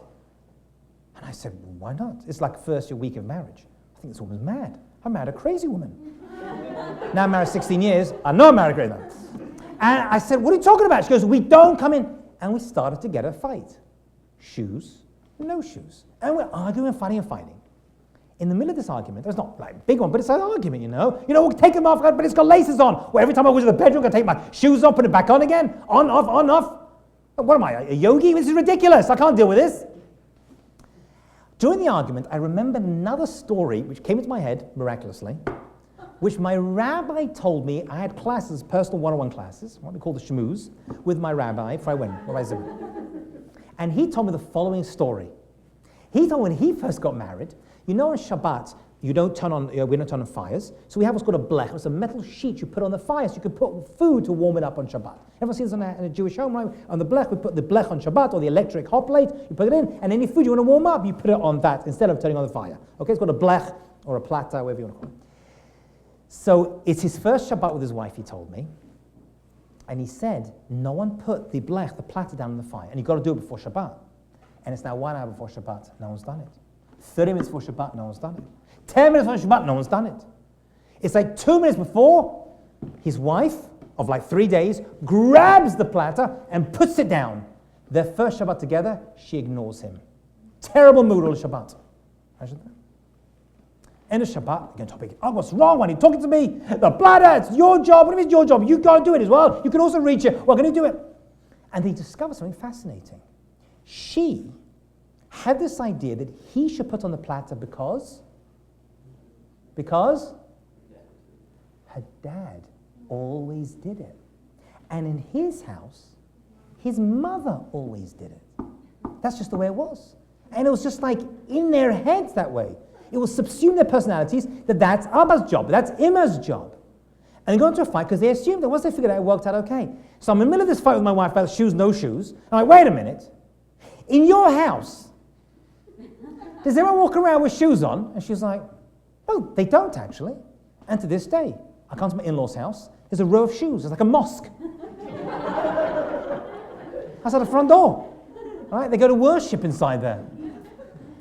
And I said, well, why not? It's like first week of marriage. I think this woman's mad. I married a crazy woman. Now I'm married 16 years. I know I'm married a crazy woman. And I said, what are you talking about? She goes, we don't come in. And we started to get a fight. Shoes, no shoes. And we're arguing and fighting. In the middle of this argument, it's not like a big one, but it's an argument, we'll take them off, but it's got laces on. Well, every time I go to the bedroom, I'm going to take my shoes off, put it back on again. On, off. What am I, a yogi? This is ridiculous. I can't deal with this. During the argument, I remembered another story which came into my head, miraculously, which my rabbi told me. I had classes, personal one-on-one classes, what we call the shmooze, with my rabbi, Rabbi Zimmer. And he told me the following story. He told me when he first got married, on Shabbat, we don't turn on fires, so we have what's called a blech. It's a metal sheet you put on the fire so you can put food to warm it up on Shabbat. Everyone sees this in a Jewish home, right? On the blech, we put the blech on Shabbat, or the electric hot plate, you put it in, and any food you want to warm up, you put it on that instead of turning on the fire. Okay, it's called a blech, or a plata, whatever you want to call it. So it's his first Shabbat with his wife, he told me, and he said, no one put the blech, the plata, down in the fire, and you've got to do it before Shabbat. And it's now 1 hour before Shabbat, no one's done it. 30 minutes before Shabbat, no one's done it. 10 minutes before Shabbat, no one's done it. It's like 2 minutes before, his wife of like 3 days grabs the platter and puts it down. Their first Shabbat together, she ignores him. Terrible mood all Shabbat. Imagine that. End of Shabbat, again topic. Oh, what's wrong? Why are you talking to me? The platter, it's your job. What if it's your job? You got to do it as well. You can also reach it. Well, can you do it? And they discover something fascinating. She had this idea that he should put on the platter because her dad always did it. And in his house, his mother always did it. That's just the way it was. And it was just like in their heads that way. It will subsume their personalities that that's Abba's job, that's Imma's job. And they got into a fight because they assumed that once they figured out it worked out okay. So I'm in the middle of this fight with my wife about shoes, no shoes. I'm like, wait a minute. In your house, does everyone walk around with shoes on? And she's like, oh, they don't actually. And to this day, I come to my in-laws' house, there's a row of shoes. It's like a mosque. Outside the front door. Right? They go to worship inside there.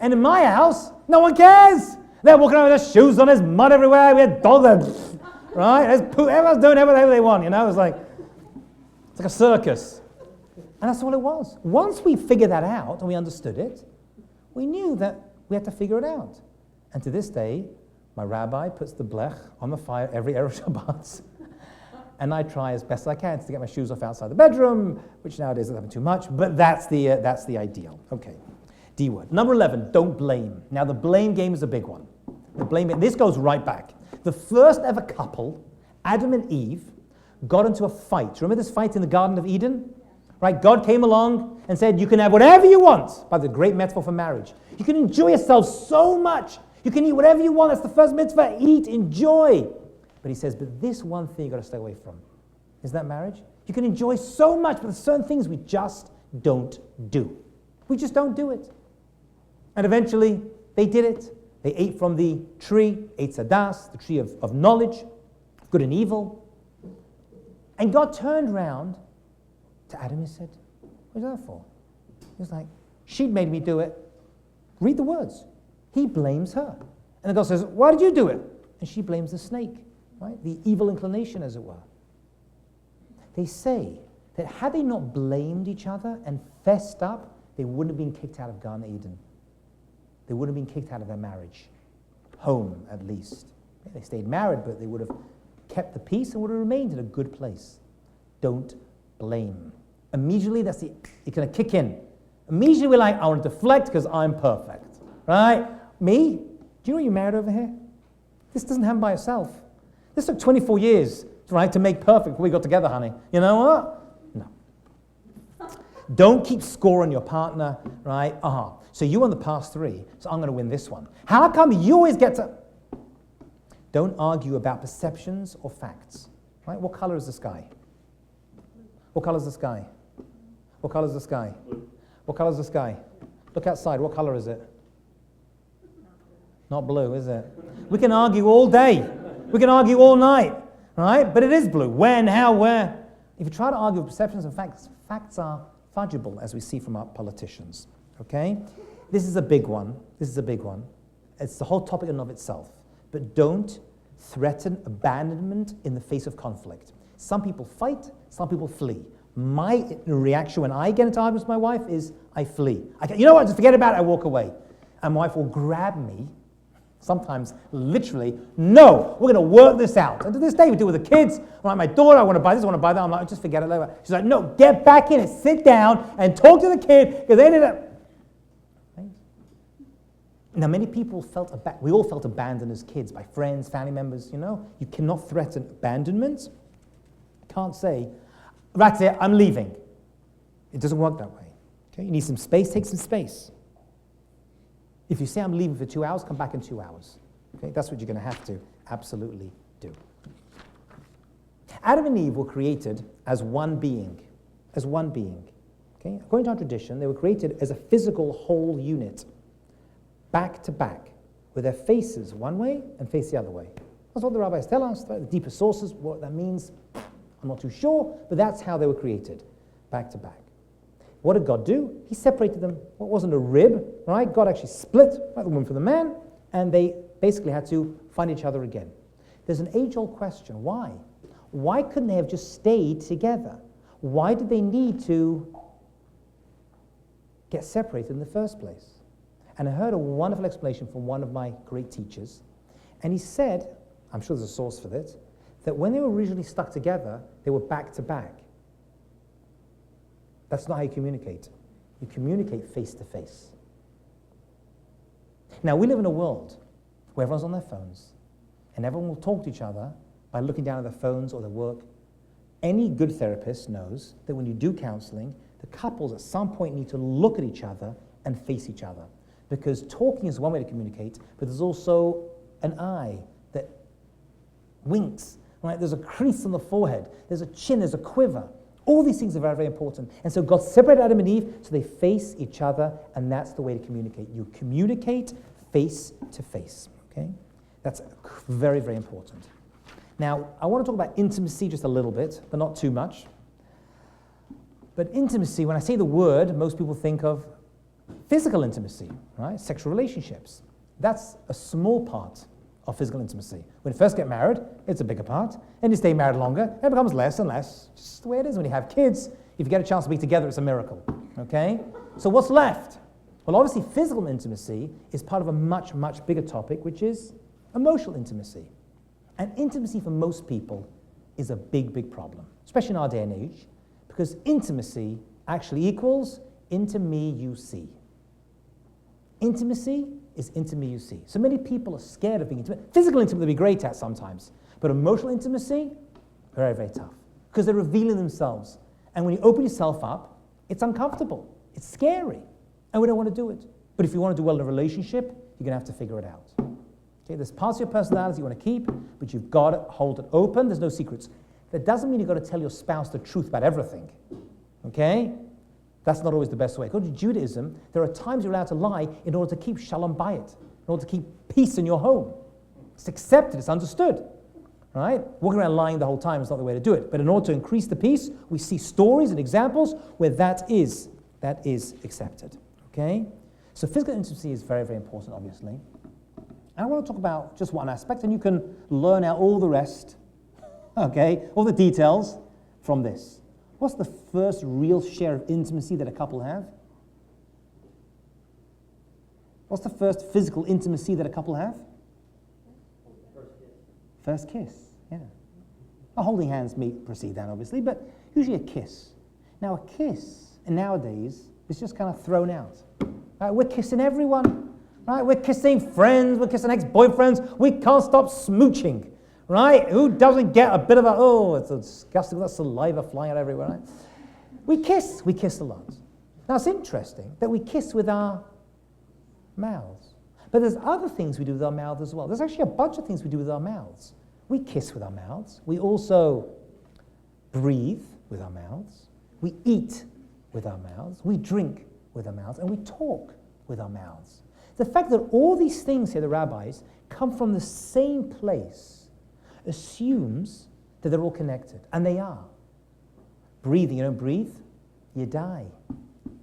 And in my house, no one cares. They're walking around with their shoes on, there's mud everywhere, we had dogs, right? There's poo, everyone's doing whatever they want, you know? It's like a circus. And that's all it was. Once we figured that out and we understood it, we knew that we had to figure it out. And to this day, my rabbi puts the blech on the fire every Erev Shabbat. And I try as best I can to get my shoes off outside the bedroom, which nowadays doesn't happen too much, but that's the ideal. Okay. D word. Number 11, don't blame. Now the blame game is a big one. The blame game, this goes right back. The first ever couple, Adam and Eve, got into a fight. Remember this fight in the Garden of Eden? Right? God came along and said, you can have whatever you want. By the great metaphor for marriage. You can enjoy yourself so much. You can eat whatever you want. That's the first mitzvah. Eat, enjoy. But he says, but this one thing you've got to stay away from. Is that marriage? You can enjoy so much, but there's certain things we just don't do. We just don't do it. And eventually, they did it. They ate from the tree, Eitz Hadas, the tree of knowledge, good and evil. And God turned around to Adam and said, what is that for? He was like, she made me do it. Read the words. He blames her. And God says, why did you do it? And she blames the snake, right? The evil inclination, as it were. They say that had they not blamed each other and fessed up, they wouldn't have been kicked out of Gan Eden. They wouldn't have been kicked out of their marriage. Home, at least. They stayed married, but they would have kept the peace and would have remained in a good place. Don't blame. Immediately, it's going to kick in. Immediately, we're like, I want to deflect because I'm perfect. Right? Me? Do you know what you married over here? This doesn't happen by itself. This took 24 years, right, to make perfect before we got together, honey. You know what? No. Don't keep score on your partner, right? So you won the past 3, so I'm going to win this one. How come you always get to... Don't argue about perceptions or facts. Right? What color is the sky? What color is the sky? What color is the sky? What color is the sky? Look outside. What color is it? Not blue, is it? We can argue all day. We can argue all night. Right? But it is blue. When, how, where? If you try to argue with perceptions and facts, facts are fudgeable, as we see from our politicians. Okay? This is a big one. This is a big one. It's the whole topic in and of itself. But don't threaten abandonment in the face of conflict. Some people fight, some people flee. My reaction when I get into arguments with my wife is I flee. You know what, just forget about it, I walk away. And my wife will grab me, sometimes literally, no, we're going to work this out. And to this day, we do it with the kids. I'm like, my daughter, I want to buy this, I want to buy that. I'm like, just forget it. She's like, no, get back in it, sit down and talk to the kid, because they ended up... Now, many people we all felt abandoned as kids by friends, family members, you know. You cannot threaten abandonment. You can't say, that's it, I'm leaving. It doesn't work that way. Okay? You need some space, take some space. If you say I'm leaving for 2 hours, come back in 2 hours. Okay? That's what you're going to have to absolutely do. Adam and Eve were created as one being. As one being. Okay? According to our tradition, they were created as a physical whole unit. Back to back, with their faces one way and face the other way. That's what the rabbis tell us. The deeper sources, what that means, I'm not too sure, but that's how they were created, back to back. What did God do? He separated them. What wasn't a rib, right? God actually split the woman from the man, and they basically had to find each other again. There's an age-old question. Why? Why couldn't they have just stayed together? Why did they need to get separated in the first place? And I heard a wonderful explanation from one of my great teachers. And he said, I'm sure there's a source for this, that when they were originally stuck together, they were back to back. That's not how you communicate. You communicate face to face. Now, we live in a world where everyone's on their phones, and everyone will talk to each other by looking down at their phones or their work. Any good therapist knows that when you do counseling, the couples at some point need to look at each other and face each other. Because talking is one way to communicate, but there's also an eye that winks, right? There's a crease on the forehead, there's a chin, there's a quiver. All these things are very, very important. And so God separated Adam and Eve so they face each other, and that's the way to communicate. You communicate face to face, okay? That's very, very important. Now, I want to talk about intimacy just a little bit, but not too much. But intimacy, when I say the word, most people think of physical intimacy, right? Sexual relationships. That's a small part of physical intimacy. When you first get married, it's a bigger part. And you stay married longer, it becomes less and less. Just the way it is when you have kids. If you get a chance to be together, it's a miracle, okay? So what's left? Well, obviously, physical intimacy is part of a much, much bigger topic, which is emotional intimacy. And intimacy for most people is a big, big problem, especially in our day and age, because intimacy actually equals into me you see. Intimacy is into me you see. So many people are scared of being intimate. Physical intimacy they'll be great at sometimes, but emotional intimacy, very, very tough, because they're revealing themselves. And when you open yourself up, it's uncomfortable. It's scary, and we don't want to do it. But if you want to do well in a relationship, you're going to have to figure it out. Okay, there's parts of your personality you want to keep, but you've got to hold it open. There's no secrets. That doesn't mean you've got to tell your spouse the truth about everything. Okay? That's not always the best way. According to Judaism, there are times you're allowed to lie in order to keep shalom bayit, in order to keep peace in your home. It's accepted, it's understood. Right? Walking around lying the whole time is not the way to do it. But in order to increase the peace, we see stories and examples where that is accepted. Okay? So physical intimacy is very, very important, obviously. And I want to talk about just one aspect, and you can learn out all the rest, okay, all the details from this. What's the first real share of intimacy that a couple have? What's the first physical intimacy that a couple have? First kiss, yeah. Well, holding hands may precede that, obviously, but usually a kiss. Now, a kiss, and nowadays, is just kind of thrown out. Right? We're kissing everyone. Right? We're kissing friends, we're kissing ex-boyfriends. We can't stop smooching. Right? Who doesn't get a bit of a, oh, it's disgusting, that saliva flying out everywhere, right? We kiss a lot. Now, it's interesting that we kiss with our mouths. But there's other things we do with our mouths as well. There's actually a bunch of things we do with our mouths. We kiss with our mouths. We also breathe with our mouths. We eat with our mouths. We drink with our mouths. And we talk with our mouths. The fact that all these things, here the rabbis, come from the same place assumes that they're all connected. And they are. Breathing, you don't breathe, you die.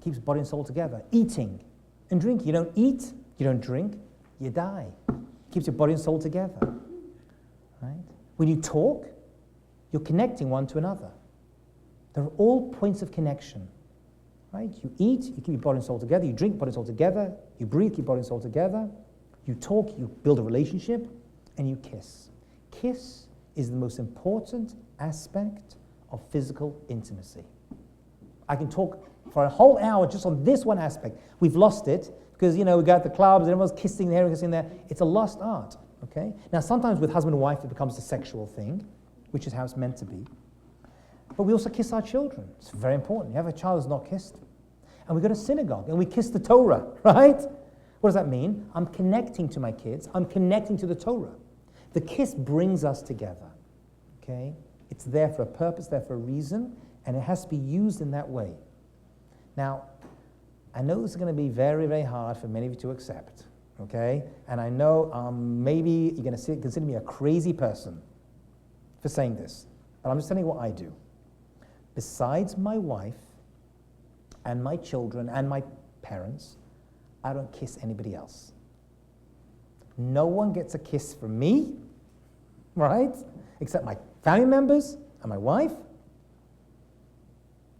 Keeps body and soul together. Eating and drinking. You don't eat, you don't drink, you die. Keeps your body and soul together. Right? When you talk, you're connecting one to another. They're all points of connection. Right? You eat, you keep your body and soul together. You drink, body and soul together. You breathe, keep body and soul together. You talk, you build a relationship, and you kiss. Kiss is the most important aspect of physical intimacy. I can talk for a whole hour just on this one aspect. We've lost it because, we go at the clubs and everyone's kissing there and kissing there. It's a lost art, okay? Now, sometimes with husband and wife, it becomes a sexual thing, which is how it's meant to be. But we also kiss our children. It's very important. You have a child who's not kissed. And we go to synagogue and we kiss the Torah, right? What does that mean? I'm connecting to my kids. I'm connecting to the Torah. The kiss brings us together, okay? It's there for a purpose, there for a reason, and it has to be used in that way. Now, I know this is going to be very, very hard for many of you to accept, okay? And I know maybe you're going to consider me a crazy person for saying this, but I'm just telling you what I do. Besides my wife and my children and my parents, I don't kiss anybody else. No one gets a kiss from me, right? Except my family members and my wife.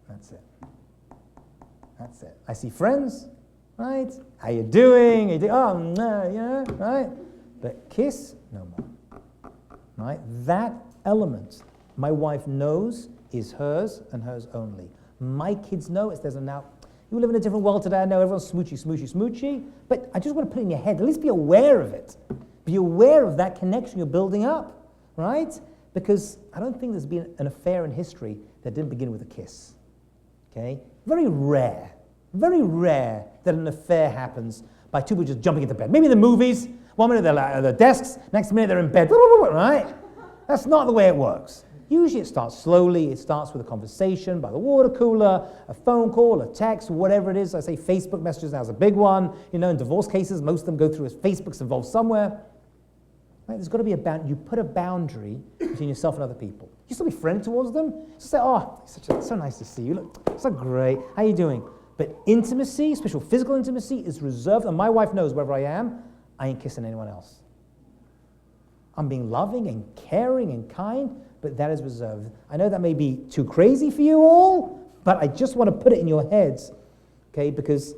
That's it. That's it. I see friends, right? How you doing? Oh, no, yeah, right? But kiss, no more, right? That element my wife knows is hers and hers only. My kids know it's there's a now. You live in a different world today. I know everyone's smoochy, smoochy, smoochy. But I just want to put it in your head. At least be aware of it. Be aware of that connection you're building up, right? Because I don't think there's been an affair in history that didn't begin with a kiss. Okay? Very rare that an affair happens by two people just jumping into bed. Maybe in the movies, 1 minute they're at their desks, next minute they're in bed, right? That's not the way it works. Usually it starts slowly. It starts with a conversation by the water cooler, a phone call, a text, whatever it is. I say Facebook messages now is a big one. You know, in divorce cases, most of them go through as Facebook's involved somewhere. Right? There's got to be a boundary. You put a boundary between yourself and other people. You still be friendly towards them. Just say, oh, so nice to see you. Look, so great. How you doing? But intimacy, especially physical intimacy, is reserved. And my wife knows wherever I am, I ain't kissing anyone else. I'm being loving and caring and kind, but that is reserved. I know that may be too crazy for you all, but I just want to put it in your heads, okay? Because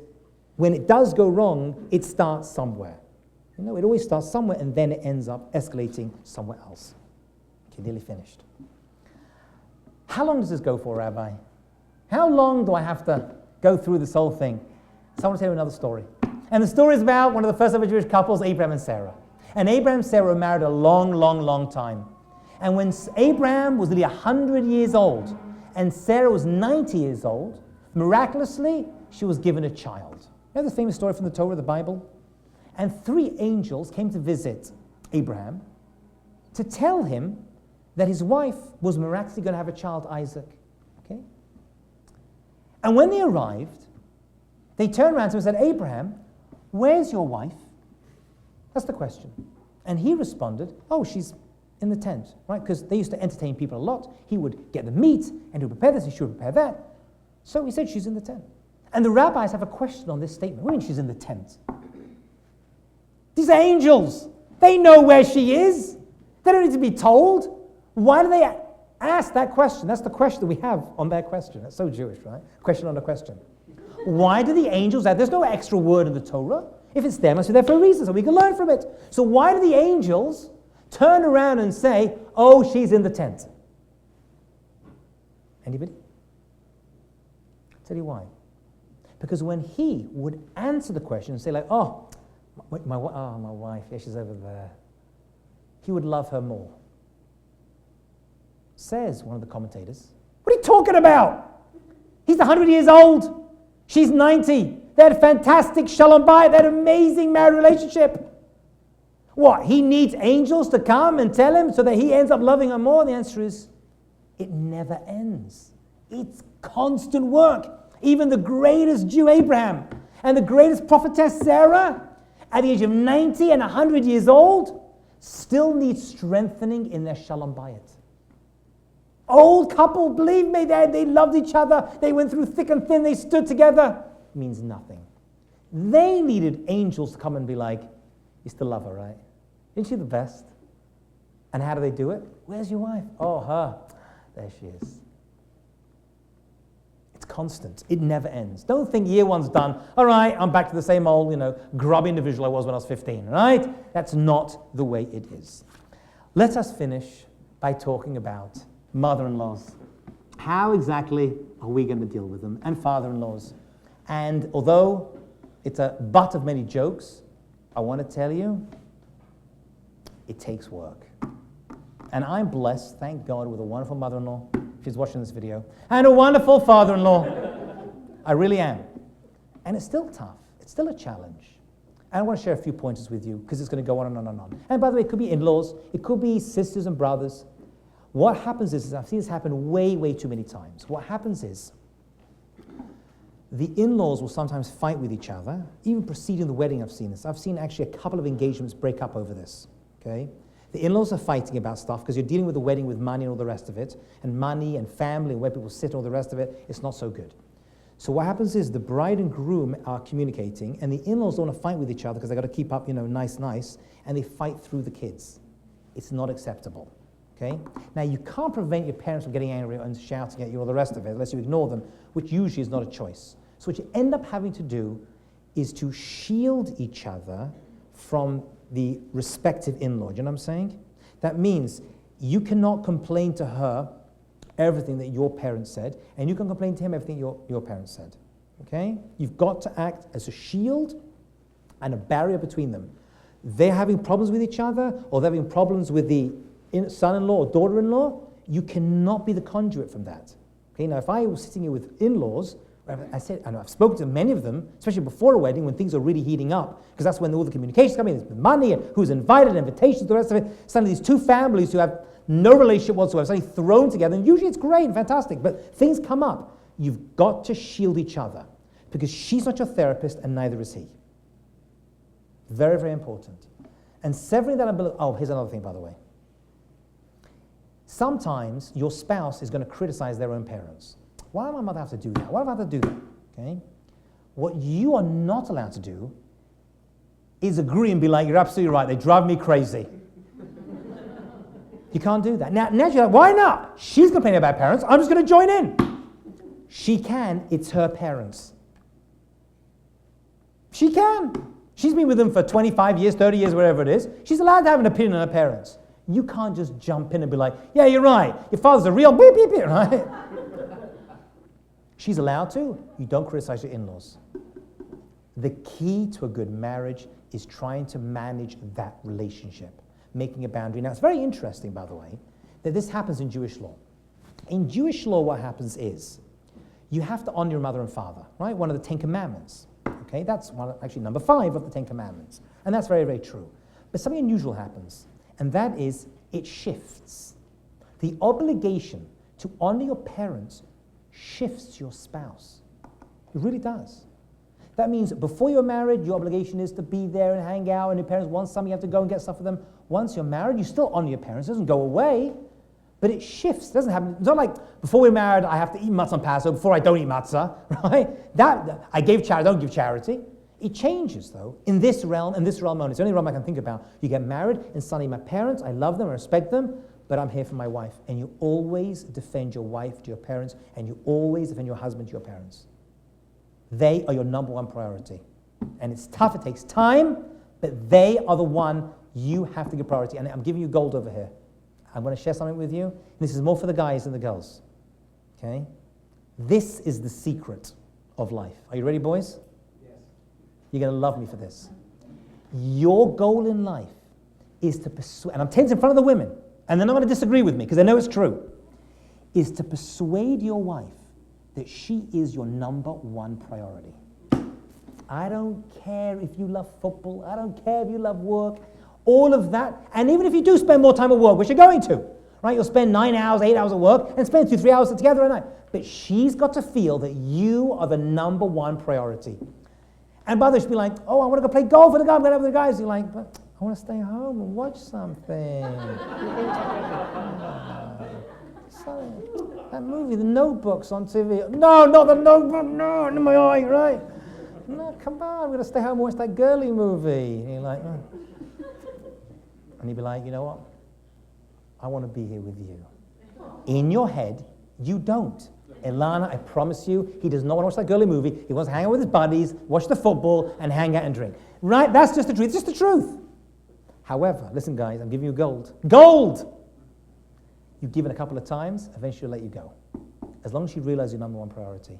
when it does go wrong, it starts somewhere. You know, it always starts somewhere, and then it ends up escalating somewhere else. Okay, nearly finished. How long does this go for, Rabbi? How long do I have to go through this whole thing? So I want to tell you another story. And the story is about one of the first ever Jewish couples, Abraham and Sarah. And Abraham and Sarah were married a long, long, long time. And when Abraham was nearly 100 years old and Sarah was 90 years old, miraculously, she was given a child. You know the famous story from the Torah, the Bible? And 3 angels came to visit Abraham to tell him that his wife was miraculously going to have a child, Isaac. Okay? And when they arrived, they turned around to him and said, Abraham, where's your wife? That's the question. And he responded, oh, she's in the tent, right? Because they used to entertain people a lot. He would get the meat, and he would prepare this, and she would prepare that. So he said, she's in the tent. And the rabbis have a question on this statement. What do you mean she's in the tent? These are angels. They know where she is. They don't need to be told. Why do they ask that question? That's the question we have on their question. That's so Jewish, right? Question on a question. Why do the angels ask? There's no extra word in the Torah. If it's there, it must be there for a reason, so we can learn from it. So why do the angels turn around and say, oh, she's in the tent? Anybody? I'll tell you why. Because when he would answer the question and say like, oh, my wife, yeah, she's over there, he would love her more. Says one of the commentators, what are you talking about? He's 100 years old. She's 90. They had a fantastic shalom bayit. They had an amazing married relationship. What, he needs angels to come and tell him so that he ends up loving her more? The answer is, it never ends. It's constant work. Even the greatest Jew, Abraham, and the greatest prophetess, Sarah, at the age of 90 and 100 years old, still need strengthening in their shalom bayit. Old couple, believe me, they loved each other. They went through thick and thin. They stood together. Means nothing. They needed angels to come and be like, you still love her, right? Isn't she the best? And how do they do it? Where's your wife? Oh, her. There she is. It's constant. It never ends. Don't think year one's done. All right, I'm back to the same old, grubby individual I was when I was 15, right? That's not the way it is. Let us finish by talking about mother-in-laws. How exactly are we going to deal with them? And father-in-laws. And although it's a butt of many jokes, I want to tell you, it takes work. And I'm blessed, thank God, with a wonderful mother-in-law. She's watching this video. And a wonderful father-in-law. I really am. And it's still tough. It's still a challenge. And I want to share a few pointers with you, because it's going to go on and on and on. And by the way, it could be in-laws. It could be sisters and brothers. What happens is I've seen this happen way, way too many times. What happens is, the in-laws will sometimes fight with each other. Even preceding the wedding, I've seen this. I've seen actually a couple of engagements break up over this. Okay, the in-laws are fighting about stuff because you're dealing with the wedding with money and all the rest of it, and money and family and where people sit and all the rest of it. It's not so good. So what happens is the bride and groom are communicating, and the in-laws don't want to fight with each other because they got to keep up, nice, and they fight through the kids. It's not acceptable. Okay? Now, you can't prevent your parents from getting angry and shouting at you or the rest of it, unless you ignore them, which usually is not a choice. So what you end up having to do is to shield each other from the respective in-law. Do you know what I'm saying? That means you cannot complain to her everything that your parents said, and you can complain to him everything your parents said. Okay? You've got to act as a shield and a barrier between them. They're having problems with each other, or they're having problems with the son-in-law or daughter-in-law, you cannot be the conduit from that. Okay? Now, if I was sitting here with in-laws, I said, and I've spoken to many of them, especially before a wedding when things are really heating up, because that's when all the communications come in, there's money, and who's invited, invitations, the rest of it. Suddenly these two families who have no relationship whatsoever, suddenly thrown together, and usually it's great and fantastic, but things come up. You've got to shield each other, because she's not your therapist, and neither is he. Very, very important. And severing that ability, here's another thing, by the way. Sometimes your spouse is going to criticize their own parents. Why do my mother have to do that? Why do I have to do that? Okay? What you are not allowed to do is agree and be like, you're absolutely right, they drive me crazy. You can't do that. Now you're like, why not? She's complaining about parents, I'm just going to join in. She can, it's her parents. She can. She's been with them for 25 years, 30 years, whatever it is. She's allowed to have an opinion on her parents. You can't just jump in and be like, yeah, you're right, your father's a real beep, beep, beep, right? She's allowed to. You don't criticize your in-laws. The key to a good marriage is trying to manage that relationship, making a boundary. Now, it's very interesting, by the way, that this happens in Jewish law. In Jewish law, what happens is you have to honor your mother and father, right? One of the 10 Commandments. Okay, that's actually number 5 of the 10 Commandments. And that's very, very true. But something unusual happens, and that is it shifts. The obligation to honor your parents shifts to your spouse. It really does. That means before you're married, your obligation is to be there and hang out, and your parents want something, you have to go and get stuff for them. Once you're married, you still honor your parents. It doesn't go away, but it shifts. It doesn't happen. It's not like before we're married, I have to eat matzah on Passover, before I don't eat matzah, right? That I gave charity, I don't give charity. It changes, though, in this realm only. It's the only realm I can think about. You get married, and suddenly my parents, I love them, I respect them, but I'm here for my wife. And you always defend your wife to your parents, and you always defend your husband to your parents. They are your number one priority. And it's tough, it takes time, but they are the one you have to give priority. And I'm giving you gold over here. I'm going to share something with you. This is more for the guys than the girls. Okay? This is the secret of life. Are you ready, boys? Yes. You're going to love me for this. Your goal in life is to persuade, and I'm tense in front of the women, and they're not going to disagree with me because they know it's true, is to persuade your wife that she is your number one priority. I don't care if you love football. I don't care if you love work. All of that. And even if you do spend more time at work, which you're going to, right? You'll spend 9 hours, 8 hours at work and spend 2-3 hours together at night. But she's got to feel that you are the number one priority. And by the way, she'll be like, oh, I want to go play golf with the guy. I'm going to have with the guys. You're like, but I want to stay home and watch something. That movie, The Notebook's on TV. No, not The Notebook. No, in my eye, right? No, come on. I'm going to stay home and watch that girly movie. And you're like, oh. And he'd be like, you know what? I want to be here with you. In your head, you don't. Ilana, I promise you, he does not want to watch that girly movie. He wants to hang out with his buddies, watch the football, and hang out and drink. Right? That's just the truth. It's just the truth. However, listen, guys, I'm giving you gold. Gold! You give it a couple of times, eventually she'll let you go. As long as she realizes your number one priority.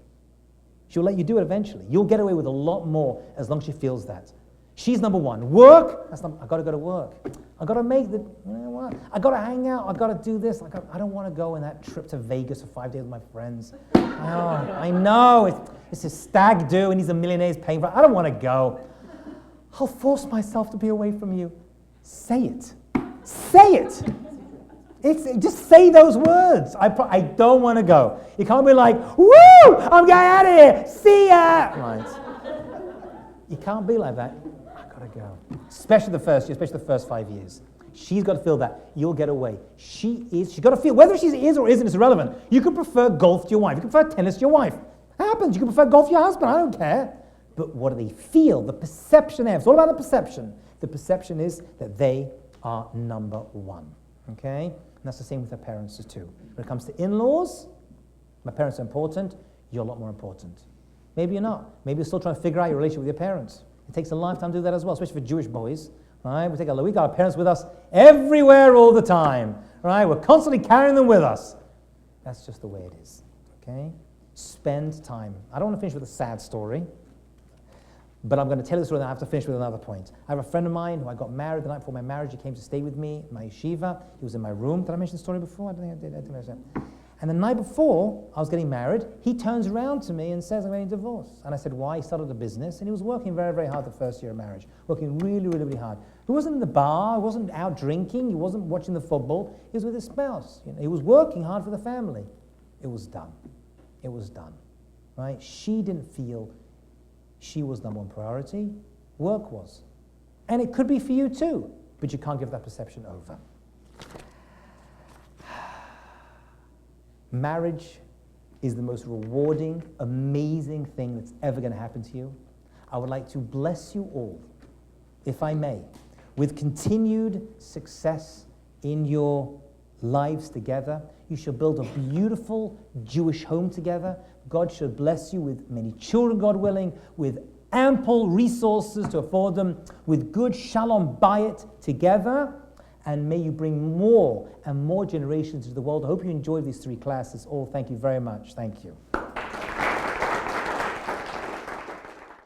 She'll let you do it eventually. You'll get away with a lot more as long as she feels that. She's number one. Work? I've got to go to work. I've got to make the, you know what? I've got to hang out. I've got to do this. I don't want to go on that trip to Vegas for 5 days with my friends. Oh, I know. It's a stag do and he's a millionaire's paying for it. I don't want to go. I'll force myself to be away from you. Say it. Say it. Just say those words. I don't want to go. You can't be like, woo, I'm going out of here. See ya. Right. You can't be like that. To go. Especially the first year, especially the first 5 years. She's got to feel that. You'll get away. She's got to feel, whether she is or isn't, is irrelevant. You can prefer golf to your wife. You can prefer tennis to your wife. It happens. You can prefer golf to your husband. I don't care. But what do they feel? The perception they have. It's all about the perception. The perception is that they are number one, okay? And that's the same with our parents too. When it comes to in-laws, my parents are important, you're a lot more important. Maybe you're not. Maybe you're still trying to figure out your relationship with your parents. It takes a lifetime to do that as well, especially for Jewish boys, right? We got our parents with us everywhere all the time, right? We're constantly carrying them with us. That's just the way it is, okay? Spend time. I don't want to finish with a sad story, but I'm going to tell you the story and I have to finish with another point. I have a friend of mine who I got married the night before my marriage. He came to stay with me in my yeshiva. He was in my room. Did I mention the story before? I don't think I did. I didn't mention that. And the night before I was getting married, he turns around to me and says, I'm getting a divorce. And I said, why? He started a business, and he was working very, very hard the first year of marriage, working really, really, really hard. He wasn't in the bar, he wasn't out drinking, he wasn't watching the football, he was with his spouse. He was working hard for the family. It was done. It was done, right? She didn't feel she was number one priority. Work was. And it could be for you too, but you can't give that perception over. Marriage is the most rewarding, amazing thing that's ever going to happen to you. I would like to bless you all, if I may, with continued success in your lives together. You shall build a beautiful Jewish home together. God should bless you with many children, God willing, with ample resources to afford them, with good shalom bayit together. And may you bring more and more generations into the world. I hope you enjoyed these 3 classes. All, thank you very much. Thank you.